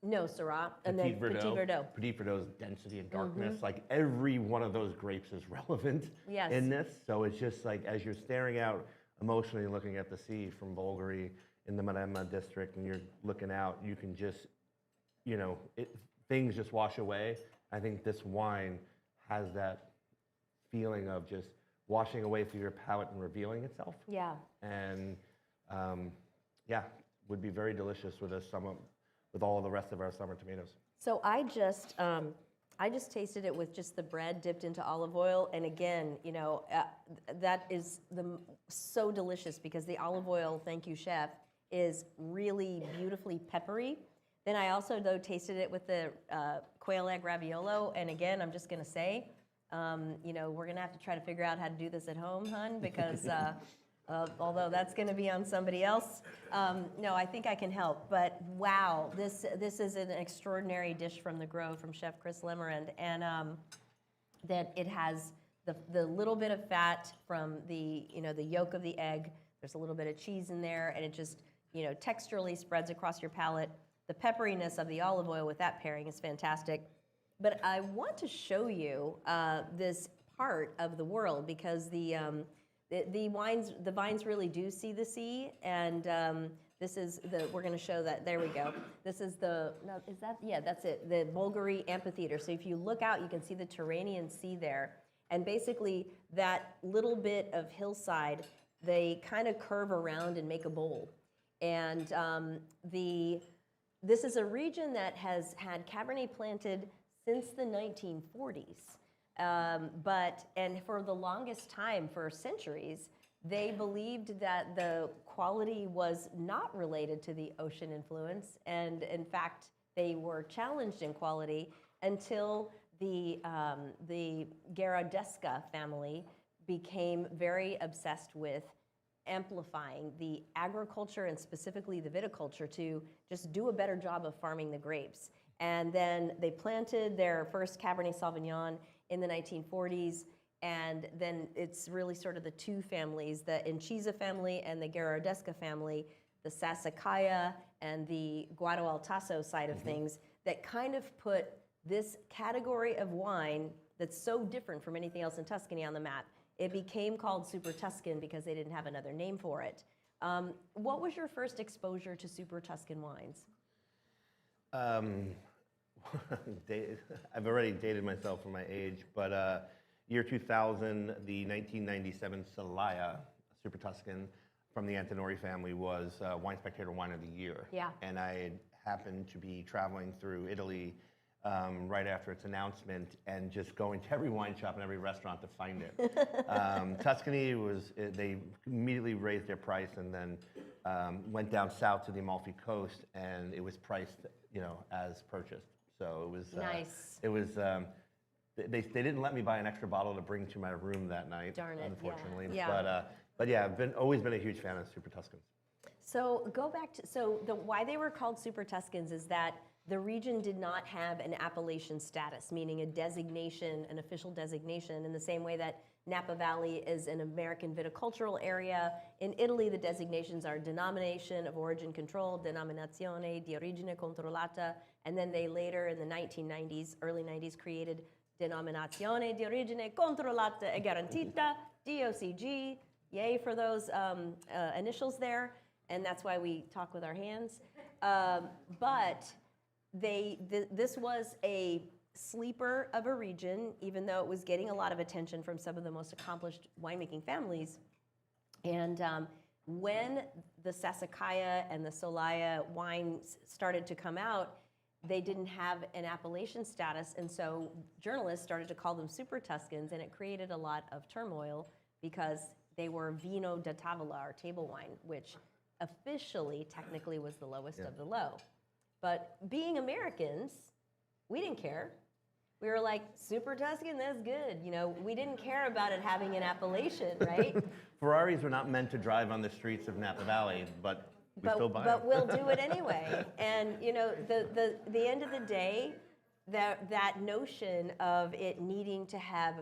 No, Syrah, and then Petit Verdot. Petit Verdot's density and darkness. Like every one of those grapes is relevant in this. So it's just like as you're staring out emotionally looking at the sea from Bulgari in the Maremma district and you're looking out, you can just, things just wash away. I think this wine has that feeling of just washing away through your palate and revealing itself. Yeah. And would be very delicious with with all the rest of our summer tomatoes. So I just tasted it with just the bread dipped into olive oil, and again, that is so delicious because the olive oil, thank you, chef, is really beautifully peppery. Then I also tasted it with the quail egg raviolo, and again, I'm just gonna say, we're gonna have to try to figure out how to do this at home, hun, because. Although that's going to be on somebody else. No, I think I can help. But wow, this is an extraordinary dish from the Grove from Chef Chris Lemerand, and that it has the little bit of fat from the the yolk of the egg. There's a little bit of cheese in there, and it just texturally spreads across your palate. The pepperiness of the olive oil with that pairing is fantastic. But I want to show you this part of the world because the vines really do see the sea, and this is we're going to show that. There we go. This is that's it, the Bulgari Amphitheater. So if you look out, you can see the Tyrrhenian Sea there, and basically that little bit of hillside, they kind of curve around and make a bowl, and this is a region that has had Cabernet planted since the 1940s. And for the longest time, for centuries, they believed that the quality was not related to the ocean influence, and in fact, they were challenged in quality until the Gheradesca family became very obsessed with amplifying the agriculture and specifically the viticulture to just do a better job of farming the grapes. And then they planted their first Cabernet Sauvignon in the 1940s, and then it's really sort of the two families, the Incisa family and the Gheradesca family, the Sassicaia and the Guado Altasso side of things, that kind of put this category of wine that's so different from anything else in Tuscany on the map. It became called Super Tuscan because they didn't have another name for it. What was your first exposure to Super Tuscan wines? I've already dated myself for my age, but year 2000, the 1997 Celaya Super Tuscan from the Antinori family was Wine Spectator Wine of the Year. Yeah. And I happened to be traveling through Italy right after its announcement and just going to every wine shop and every restaurant to find it. Tuscany they immediately raised their price and then went down south to the Amalfi Coast, and it was priced, as purchased. So it was nice. It was. They didn't let me buy an extra bottle to bring to my room that night. Darn it! Unfortunately, yeah. But yeah, I've always been a huge fan of Super Tuscans. So go back to why they were called Super Tuscans is that the region did not have an appellation status, meaning a designation, an official designation, in the same way that Napa Valley is an American viticultural area. In Italy, the designations are denomination of origin controlled, denominazione di origine controllata, and then they later in the 1990s, early 90s, created denominazione di origine controllata e garantita, DOCG. Yay for those initials there, and that's why we talk with our hands. But this was a sleeper of a region, even though it was getting a lot of attention from some of the most accomplished winemaking families. And when the Sassicaia and the Celaya wines started to come out, they didn't have an appellation status, and so journalists started to call them Super Tuscans, and it created a lot of turmoil because they were vino da tavola, or table wine, which officially, technically, was the lowest of the low. But being Americans, we didn't care. We were like, super Tuscan, that's good. You know, we didn't care about it having an appellation, right? Ferraris were not meant to drive on the streets of Napa Valley, but we still buy But them. we'll do it anyway. And you know, the end of the day, that notion of it needing to have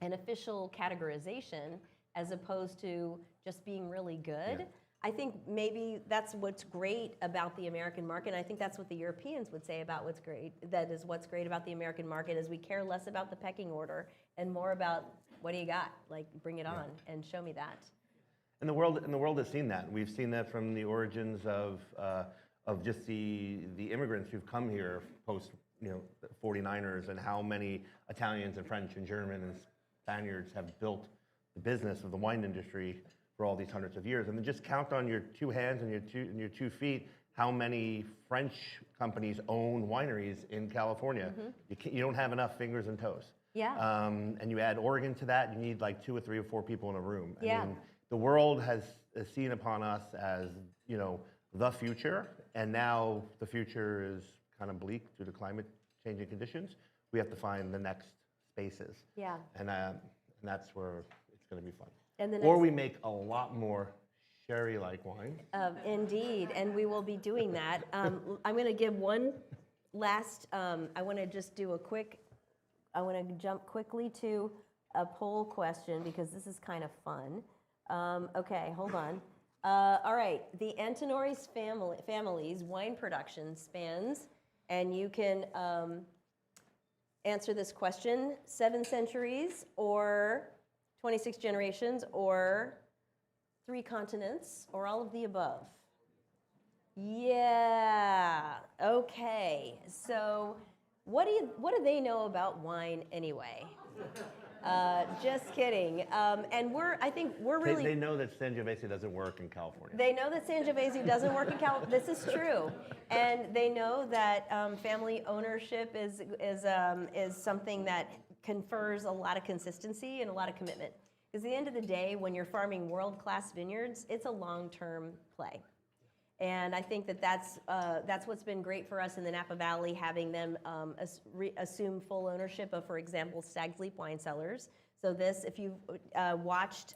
an official categorization as opposed to just being really good. Yeah. I think maybe that's what's great about the American market, and I think that's what the Europeans would say about what's great. That is what's great about the American market, is we care less about the pecking order and more about what do you got? Like, bring it on and show me that. And the world has seen that. We've seen that from the origins of just the immigrants who've come here post 49ers, and how many Italians and French and German and Spaniards have built the business of the wine industry for all these hundreds of years. And then just count on your two hands and your 2 feet how many French companies own wineries in California. You don't have enough fingers and toes. Yeah. And you add Oregon to that, you need like 2 or 3 or 4 people in a room. Yeah. I mean, the world has seen upon us as, the future, and now the future is kind of bleak due to climate changing conditions. We have to find the next spaces. Yeah. And that's where it's going to be fun. And the Or next- we make a lot more sherry-like wine. Indeed, and we will be doing that. I'm going to give one last, I want to just do I want to jump quickly to a poll question because this is kind of fun. Okay, hold on. All right, the Antinori's family's wine production spans, and you can answer this question, 7 centuries or 26 generations or 3 continents or all of the above. Yeah, okay. So what do they know about wine anyway? Just kidding. And I think we're really... They know that Sangiovese doesn't work in California. They know that Sangiovese doesn't work in California. This is true. And they know that family ownership is something that confers a lot of consistency and a lot of commitment. Because at the end of the day, when you're farming world-class vineyards, it's a long-term play. And I think that's what's been great for us in the Napa Valley, having them assume full ownership of, for example, Stag's Leap wine cellars. So this, if you've watched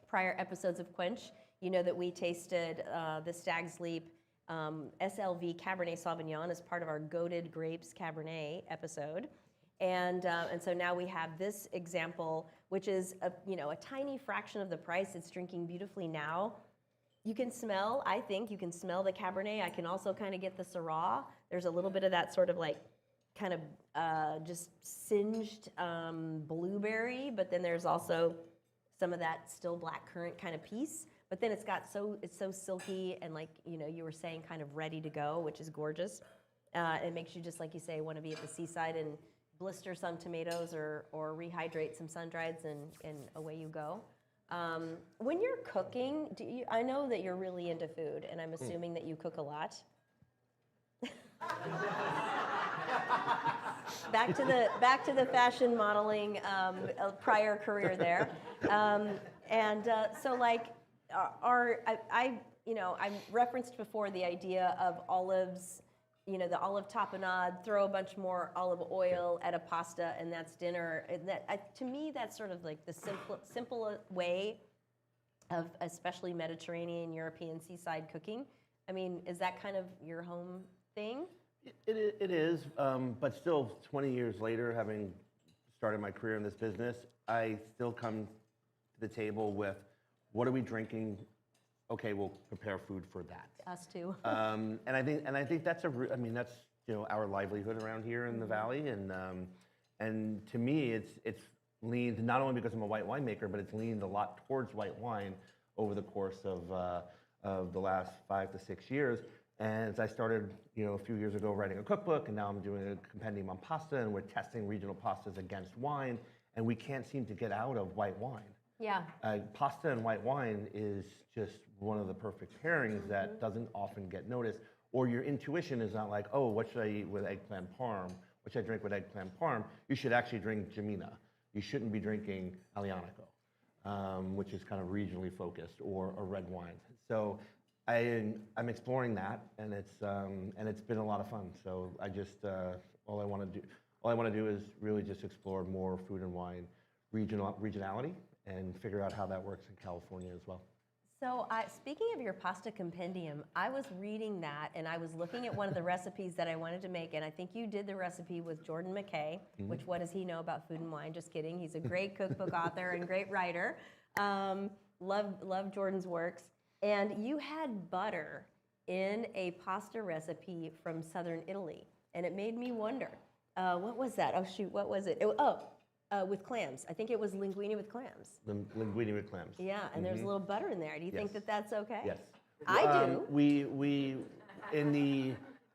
prior episodes of Quench, you know that we tasted the Stag's Leap SLV Cabernet Sauvignon as part of our Goated Grapes Cabernet episode. And so now we have this example, which is a tiny fraction of the price. It's drinking beautifully now. You can smell, I think, you can smell the Cabernet. I can also kind of get the Syrah. There's a little bit of that sort of like kind of just singed blueberry, but then there's also some of that still blackcurrant kind of piece. But then it's so silky and, like, you were saying, kind of ready to go, which is gorgeous. It makes you, just like you say, want to be at the seaside and blister some tomatoes or rehydrate some sun-drieds, and away you go. When you're cooking, I know that you're really into food, and I'm assuming that you cook a lot. Back to the fashion modeling prior career there, so like, I referenced before the idea of olives. The olive tapenade, throw a bunch more olive oil at a pasta, and that's dinner. And to me, that's sort of like the simple way of especially Mediterranean, European seaside cooking. I mean, is that kind of your home thing? It is, but still 20 years later, having started my career in this business, I still come to the table with, what are we drinking? Okay, we'll prepare food for that. Us too. And I think that's that's our livelihood around here in the valley, and to me it's leaned, not only because I'm a white winemaker, but it's leaned a lot towards white wine over the course of the last 5 to 6 years. And as I started a few years ago writing a cookbook, and now I'm doing a compendium on pasta, and we're testing regional pastas against wine, and we can't seem to get out of white wine. Yeah. Pasta and white wine is just one of the perfect pairings that doesn't often get noticed. Or your intuition is not like, oh, what should I eat with eggplant parm? What should I drink with eggplant parm? You should actually drink Gemina. You shouldn't be drinking Albariño. which is kind of regionally focused, or a red wine. So I'm exploring that, and it's been a lot of fun. So I just all I want to do is really just explore more food and wine regionality and figure out how that works in California as well. So speaking of your pasta compendium, I was reading that and I was looking at one of the recipes that I wanted to make, and I think you did the recipe with Jordan McKay, which what does he know about food and wine? Just kidding. He's a great cookbook author and great writer. Love Jordan's works. And you had butter in a pasta recipe from southern Italy, and it made me wonder, what was that? Oh shoot, what was it? With clams. I think it was linguine with clams. Linguine with clams. Yeah, and there's a little butter in there. Do you think that that's okay? Yes. I do. We in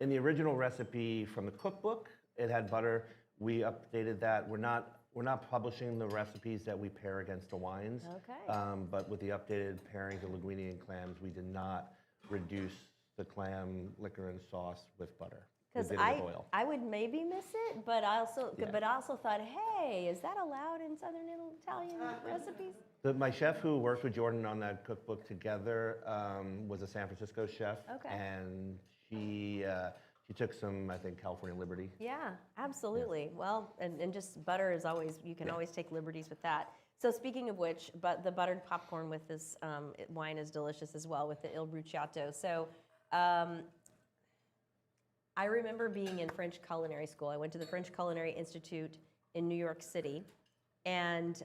the original recipe from the cookbook, it had butter. We updated that. We're not publishing the recipes that we pair against the wines. Okay. But with the updated pairings of linguine and clams, we did not reduce the clam liquor and sauce with butter. Because I would maybe miss it, but I also thought, hey, is that allowed in Southern Italian recipes? My chef who worked with Jordan on that cookbook together was a San Francisco chef, and she took some, I think, California liberty. Yeah, absolutely. Yeah. Well, and just butter is always, you can always take liberties with that. So speaking of which, but the buttered popcorn with this wine is delicious as well with the Il Bruciato. So I remember being in French culinary school. I went to the French Culinary Institute in New York City, and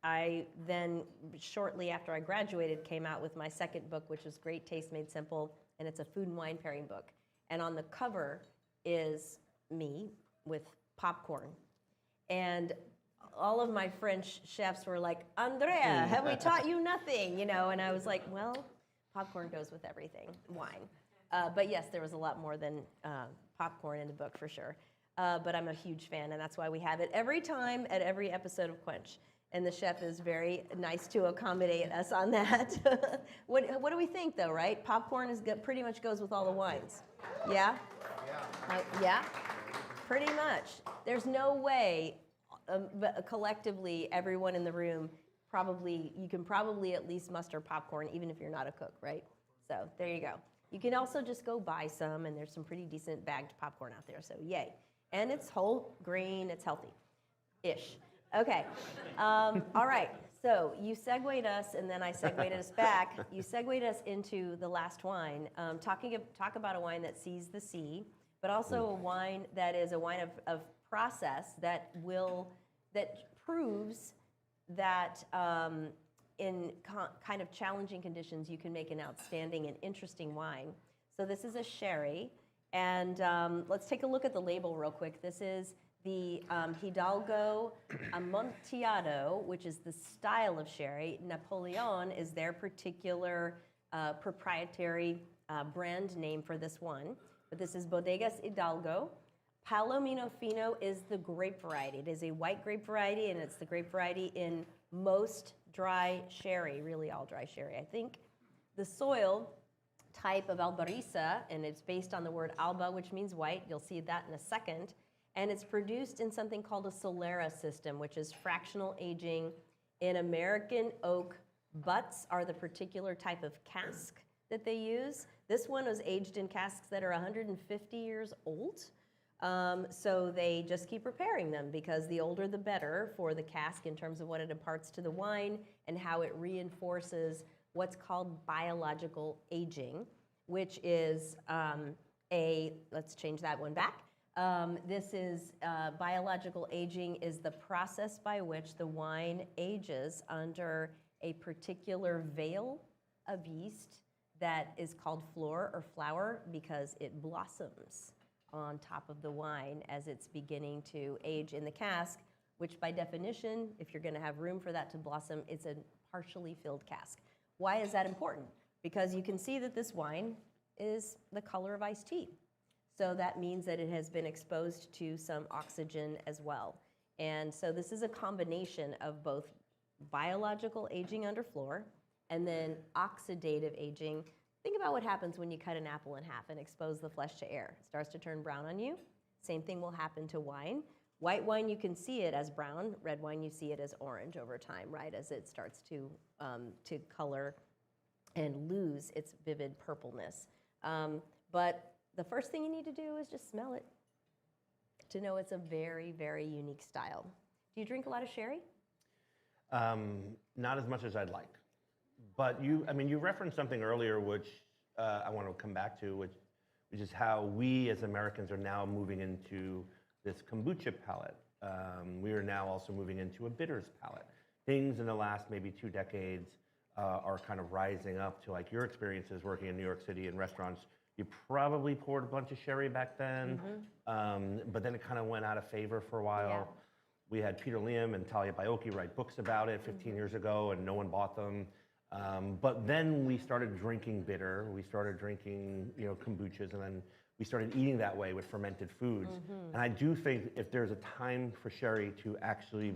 I then, shortly after I graduated, came out with my second book, which was Great Taste Made Simple, and it's a food and wine pairing book. And on the cover is me with popcorn. And all of my French chefs were like, Andrea, have we taught you nothing? You know, and I was like, well, popcorn goes with everything, wine. But yes, there was a lot more than popcorn in the book for sure. But I'm a huge fan, and that's why we have it every time at every episode of Quench. And the chef is very nice to accommodate us on that. What do we think, though, right? Popcorn pretty much goes with all the wines. Yeah? Yeah? Pretty much. There's no way, collectively, everyone in the room, you can probably at least muster popcorn, even if you're not a cook, right? So there you go. You can also just go buy some, and there's some pretty decent bagged popcorn out there, so yay. And it's whole grain, it's healthy-ish. Okay, all right, so you segued us, and then I segued us back. You segued us into the last wine, talk about a wine that sees the sea, but also a wine that is a wine of process that proves that in kind of challenging conditions, you can make an outstanding and interesting wine. So this is a sherry, and let's take a look at the label real quick. This is the Hidalgo Amontillado, which is the style of sherry. Napoleon is their particular proprietary brand name for this one. But this is Bodegas Hidalgo. Palomino Fino is the grape variety. It is a white grape variety, and it's the grape variety in most dry sherry, really all dry sherry, I think. The soil type of Albariño, and it's based on the word alba, which means white. You'll see that in a second. And it's produced in something called a Solera system, which is fractional aging in American oak. Butts are the particular type of cask that they use. This one was aged in casks that are 150 years old. So they just keep repairing them because the older the better for the cask in terms of what it imparts to the wine and how it reinforces what's called biological aging, which is let's change that one back. This is biological aging is the process by which the wine ages under a particular veil of yeast that is called flor or flower because it blossoms on top of the wine as it's beginning to age in the cask, which by definition, if you're going to have room for that to blossom, it's a partially filled cask. Why is that important? Because you can see that this wine is the color of iced tea. So that means that it has been exposed to some oxygen as well. And so this is a combination of both biological aging under flor and then oxidative aging. Think about what happens when you cut an apple in half and expose the flesh to air. It starts to turn brown on you. Same thing will happen to wine. White wine, you can see it as brown. Red wine, you see it as orange over time, right? As it starts to color and lose its vivid purpleness. But the first thing you need to do is just smell it to know it's a very, very unique style. Do you drink a lot of sherry? Not as much as I'd like. But you referenced something earlier, which I want to come back to, which is how we as Americans are now moving into this kombucha palette. We are now also moving into a bitters palette. Things in the last maybe 2 decades are kind of rising up to, like, your experiences working in New York City in restaurants. You probably poured a bunch of sherry back then, but then it kind of went out of favor for a while. Yeah. We had Peter Liam and Talia Baiocchi write books about it 15 years ago, and no one bought them. But then we started drinking bitter. We started drinking, kombuchas, and then we started eating that way with fermented foods. And I do think if there's a time for sherry to actually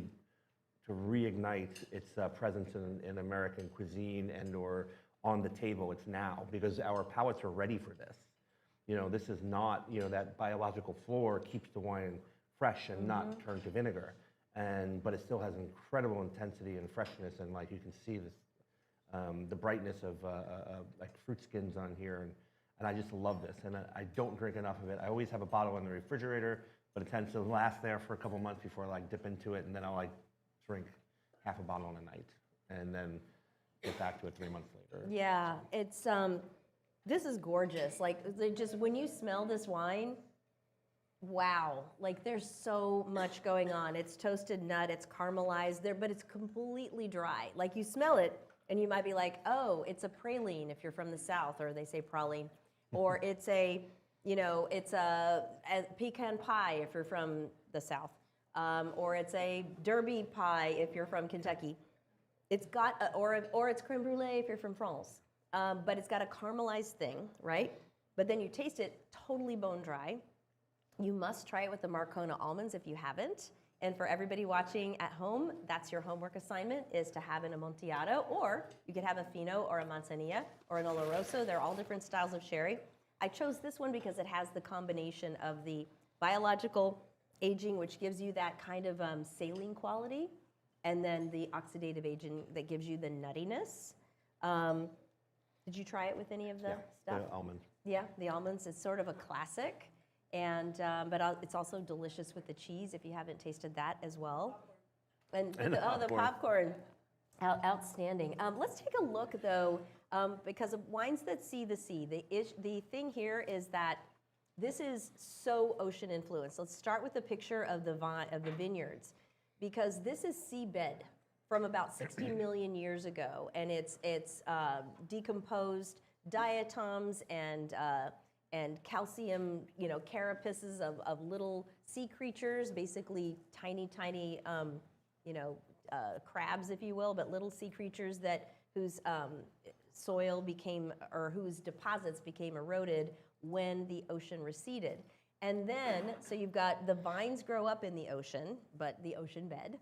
to reignite its presence in American cuisine and or on the table, it's now, because our palates are ready for this. This is not, that biological floor keeps the wine fresh and not turned to vinegar. But it still has incredible intensity and freshness, and like you can see this, the brightness of like fruit skins on here, and I just love this. And I don't drink enough of it. I always have a bottle in the refrigerator, but it tends to last there for a couple months before I dip into it, and then I'll drink half a bottle in a night, and then get back to it 3 months later. Yeah, it's this is gorgeous. Just when you smell this wine, wow, there's so much going on. It's toasted nut, it's caramelized there, but it's completely dry. You smell it, and you might be like, oh, it's a praline if you're from the South, or they say praline, or it's a pecan pie if you're from the South, or it's a Derby pie if you're from Kentucky. It's got, or it's creme brulee if you're from France, but it's got a caramelized thing, right? But then you taste it totally bone dry. You must try it with the Marcona almonds if you haven't. And for everybody watching at home, that's your homework assignment, is to have an Amontillado, or you could have a Fino or a Manzanilla or an Oloroso. They're all different styles of sherry. I chose this one because it has the combination of the biological aging, which gives you that kind of saline quality, and then the oxidative aging that gives you the nuttiness. Did you try it with any of the stuff? The almonds. Yeah, the almonds is sort of a classic. And but it's also delicious with the cheese if you haven't tasted that as well. And the popcorn, outstanding. Let's take a look though, because of wines that see the sea. The thing here is that this is so ocean influenced. Let's start with a picture of the vineyards, because this is seabed from about 60 million years ago, and it's decomposed diatoms and calcium, carapaces of little sea creatures, basically tiny, crabs, if you will, but little sea creatures whose soil became, or whose deposits became eroded when the ocean receded. And then, so you've got the vines grow up in the ocean, but the ocean bed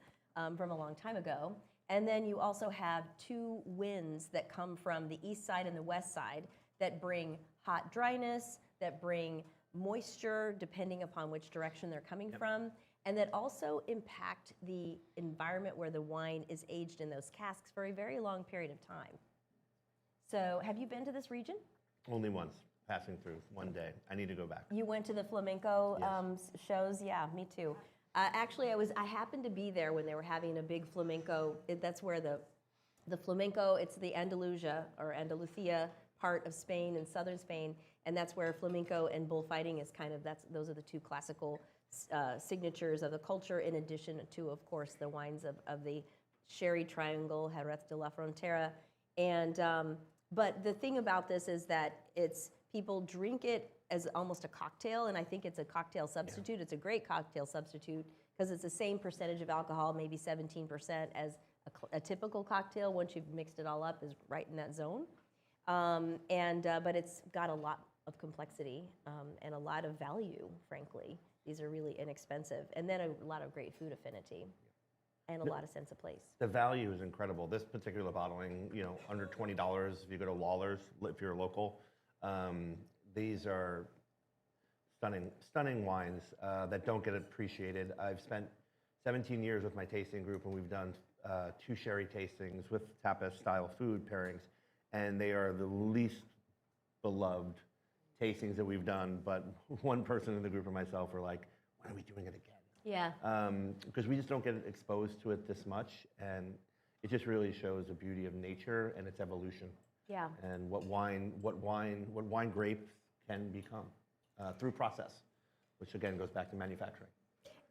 from a long time ago. And then you also have 2 winds that come from the east side and the west side that bring hot dryness, that bring moisture depending upon which direction they're coming from, and that also impact the environment where the wine is aged in those casks for a very long period of time. So have you been to this region? Only once, passing through one day. I need to go back. You went to the flamenco shows? Yeah, me too. Actually, I happened to be there when they were having a big flamenco. That's where the flamenco, it's the Andalusia or Andalusia part of Spain and southern Spain, and that's where flamenco and bullfighting is those are the 2 classical signatures of the culture, in addition to, of course, the wines of the sherry triangle, Jerez de la Frontera. And but the thing about this is that people drink it as almost a cocktail, and I think it's a cocktail substitute. Yeah. It's a great cocktail substitute because it's the same percentage of alcohol, maybe 17%, as a typical cocktail. Once you've mixed it all up, is right in that zone. But it's got a lot of complexity and a lot of value, frankly. These are really inexpensive. And then a lot of great food affinity and a lot of sense of place. The value is incredible. This particular bottling, under $20 if you go to Lawler's, if you're local. These are stunning wines that don't get appreciated. I've spent 17 years with my tasting group, and we've done 2 sherry tastings with tapas-style food pairings, and they are the least beloved tastings that we've done. But one person in the group and myself were like, "When are we doing it again?" Yeah. Because we just don't get exposed to it this much, and it just really shows the beauty of nature and its evolution. Yeah. And what wine grapes can become through process, which again goes back to manufacturing.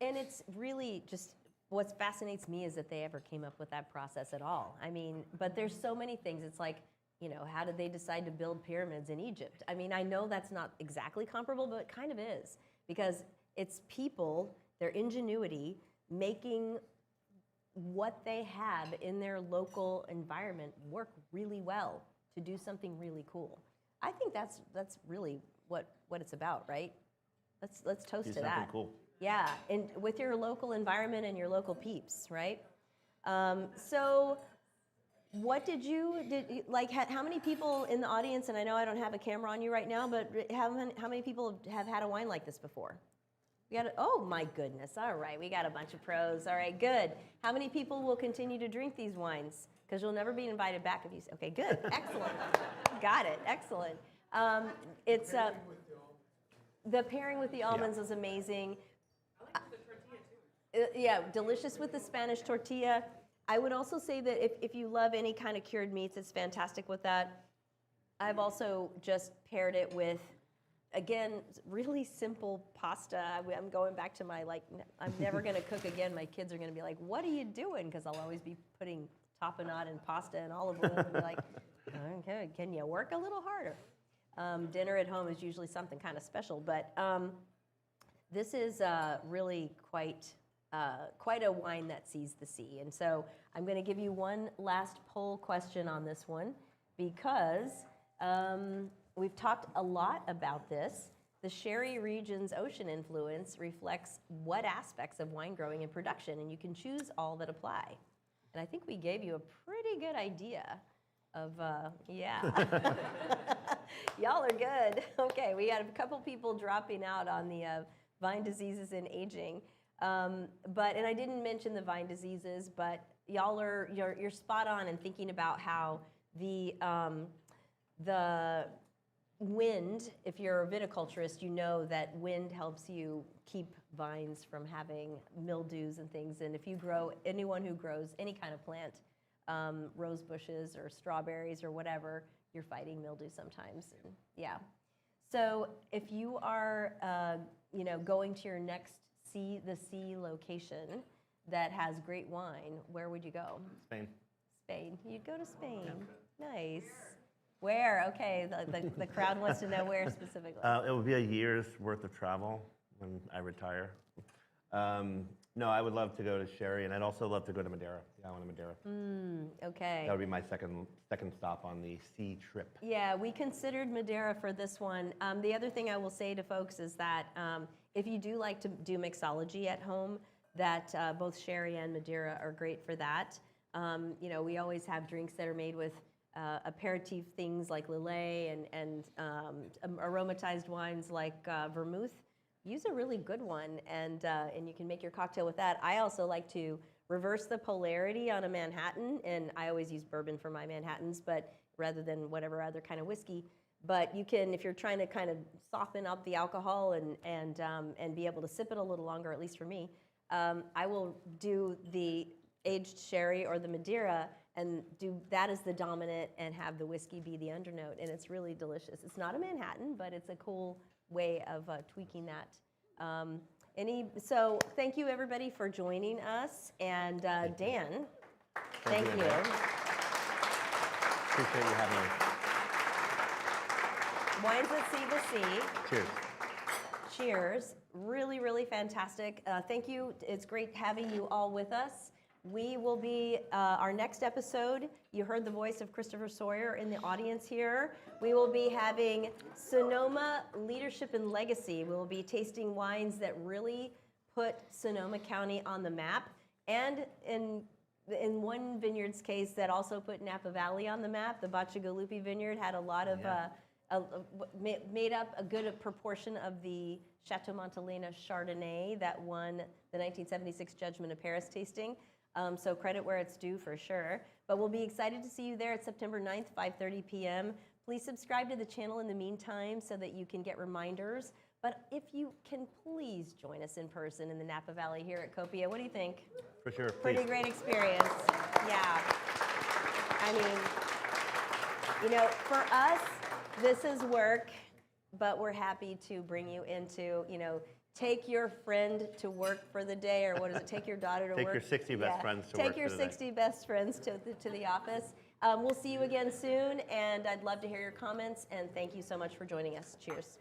And it's really just, what fascinates me is that they ever came up with that process at all. I mean, but there's so many things. It's like, you know, how did they decide to build pyramids in Egypt? I mean, I know that's not exactly comparable, but it kind of is, because it's people, their ingenuity, making what they have in their local environment work really well to do something really cool. I think that's really what it's about, right? Let's toast to that. Something cool. Yeah, and with your local environment and your local peeps, right? So what how many people in the audience, and I know I don't have a camera on you right now, but how many people have had a wine like this before? Oh my goodness, all right, we got a bunch of pros. All right, good. How many people will continue to drink these wines? Because you'll never be invited back if you, okay, good, excellent. Got it, excellent. It's the pairing with the almonds is amazing. Yeah, delicious with the Spanish tortilla. I would also say that if you love any kind of cured meats, it's fantastic with that. I've also just paired it with, again, really simple pasta. I'm going back to my, I'm never going to cook again. My kids are going to be like, "What are you doing?" Because I'll always be putting tapenade and pasta and olive oil and be like, "Okay, can you work a little harder?" Dinner at home is usually something kind of special, but this is really quite a wine that sees the sea. And so I'm going to give you one last poll question on this one, because we've talked a lot about this. The sherry region's ocean influence reflects what aspects of wine growing and production, and you can choose all that apply. And I think we gave you a pretty good idea of, yeah. Y'all are good. Okay, we had a couple people dropping out on the vine diseases and aging. And I didn't mention the vine diseases, but you're spot on in thinking about how the wind, if you're a viticulturist, you know that wind helps you keep vines from having mildews and things. And if anyone who grows any kind of plant, rose bushes or strawberries or whatever, you're fighting mildew sometimes. And, yeah. So if you are, going to your next the sea location that has great wine, where would you go? Spain. Spain. You'd go to Spain. Nice. Where? Okay, the crowd wants to know where specifically. It would be a year's worth of travel when I retire. No, I would love to go to sherry, and I'd also love to go to Madeira. Yeah, I want to Madeira. Okay. That would be my second stop on the sea trip. Yeah, we considered Madeira for this one. The other thing I will say to folks is that if you do like to do mixology at home, that both sherry and Madeira are great for that. We always have drinks that are made with aperitif things like Lillet and aromatized wines like vermouth. Use a really good one, and you can make your cocktail with that. I also like to reverse the polarity on a Manhattan, and I always use bourbon for my Manhattans, but rather than whatever other kind of whiskey. But you can, if you're trying to kind of soften up the alcohol and be able to sip it a little longer, at least for me, I will do the aged sherry or the Madeira and do that as the dominant and have the whiskey be the undernote, and it's really delicious. It's not a Manhattan, but it's a cool way of tweaking that. So thank you everybody for joining us, and Dan, thank you. Appreciate you having me. Wines that see the sea. Cheers. Cheers. Really, really fantastic. Thank you. It's great having you all with us. We will be, our next episode, you heard the voice of Christopher Sawyer in the audience here. We will be having Sonoma Leadership and Legacy. We will be tasting wines that really put Sonoma County on the map. And in one vineyard's case, that also put Napa Valley on the map. The Bacigalupi Vineyard had a lot of made up a good proportion of the Chateau Montelena Chardonnay that won the 1976 Judgment of Paris tasting. So credit where it's due for sure. But we'll be excited to see you there at September 9th, 5:30 p.m. Please subscribe to the channel in the meantime so that you can get reminders. But if you can please join us in person in the Napa Valley here at Copia. What do you think? For sure. Pretty Please. great experience. Yeah. I mean, you know, for us, this is work, but we're happy to bring you into, you know, take your friend to work for the day, or what is it? Take your daughter to Take work. your 60 best friends to work Take your for the day. 60 best friends to the office. We'll see you again soon, and I'd love to hear your comments, and thank you so much for joining us. Cheers.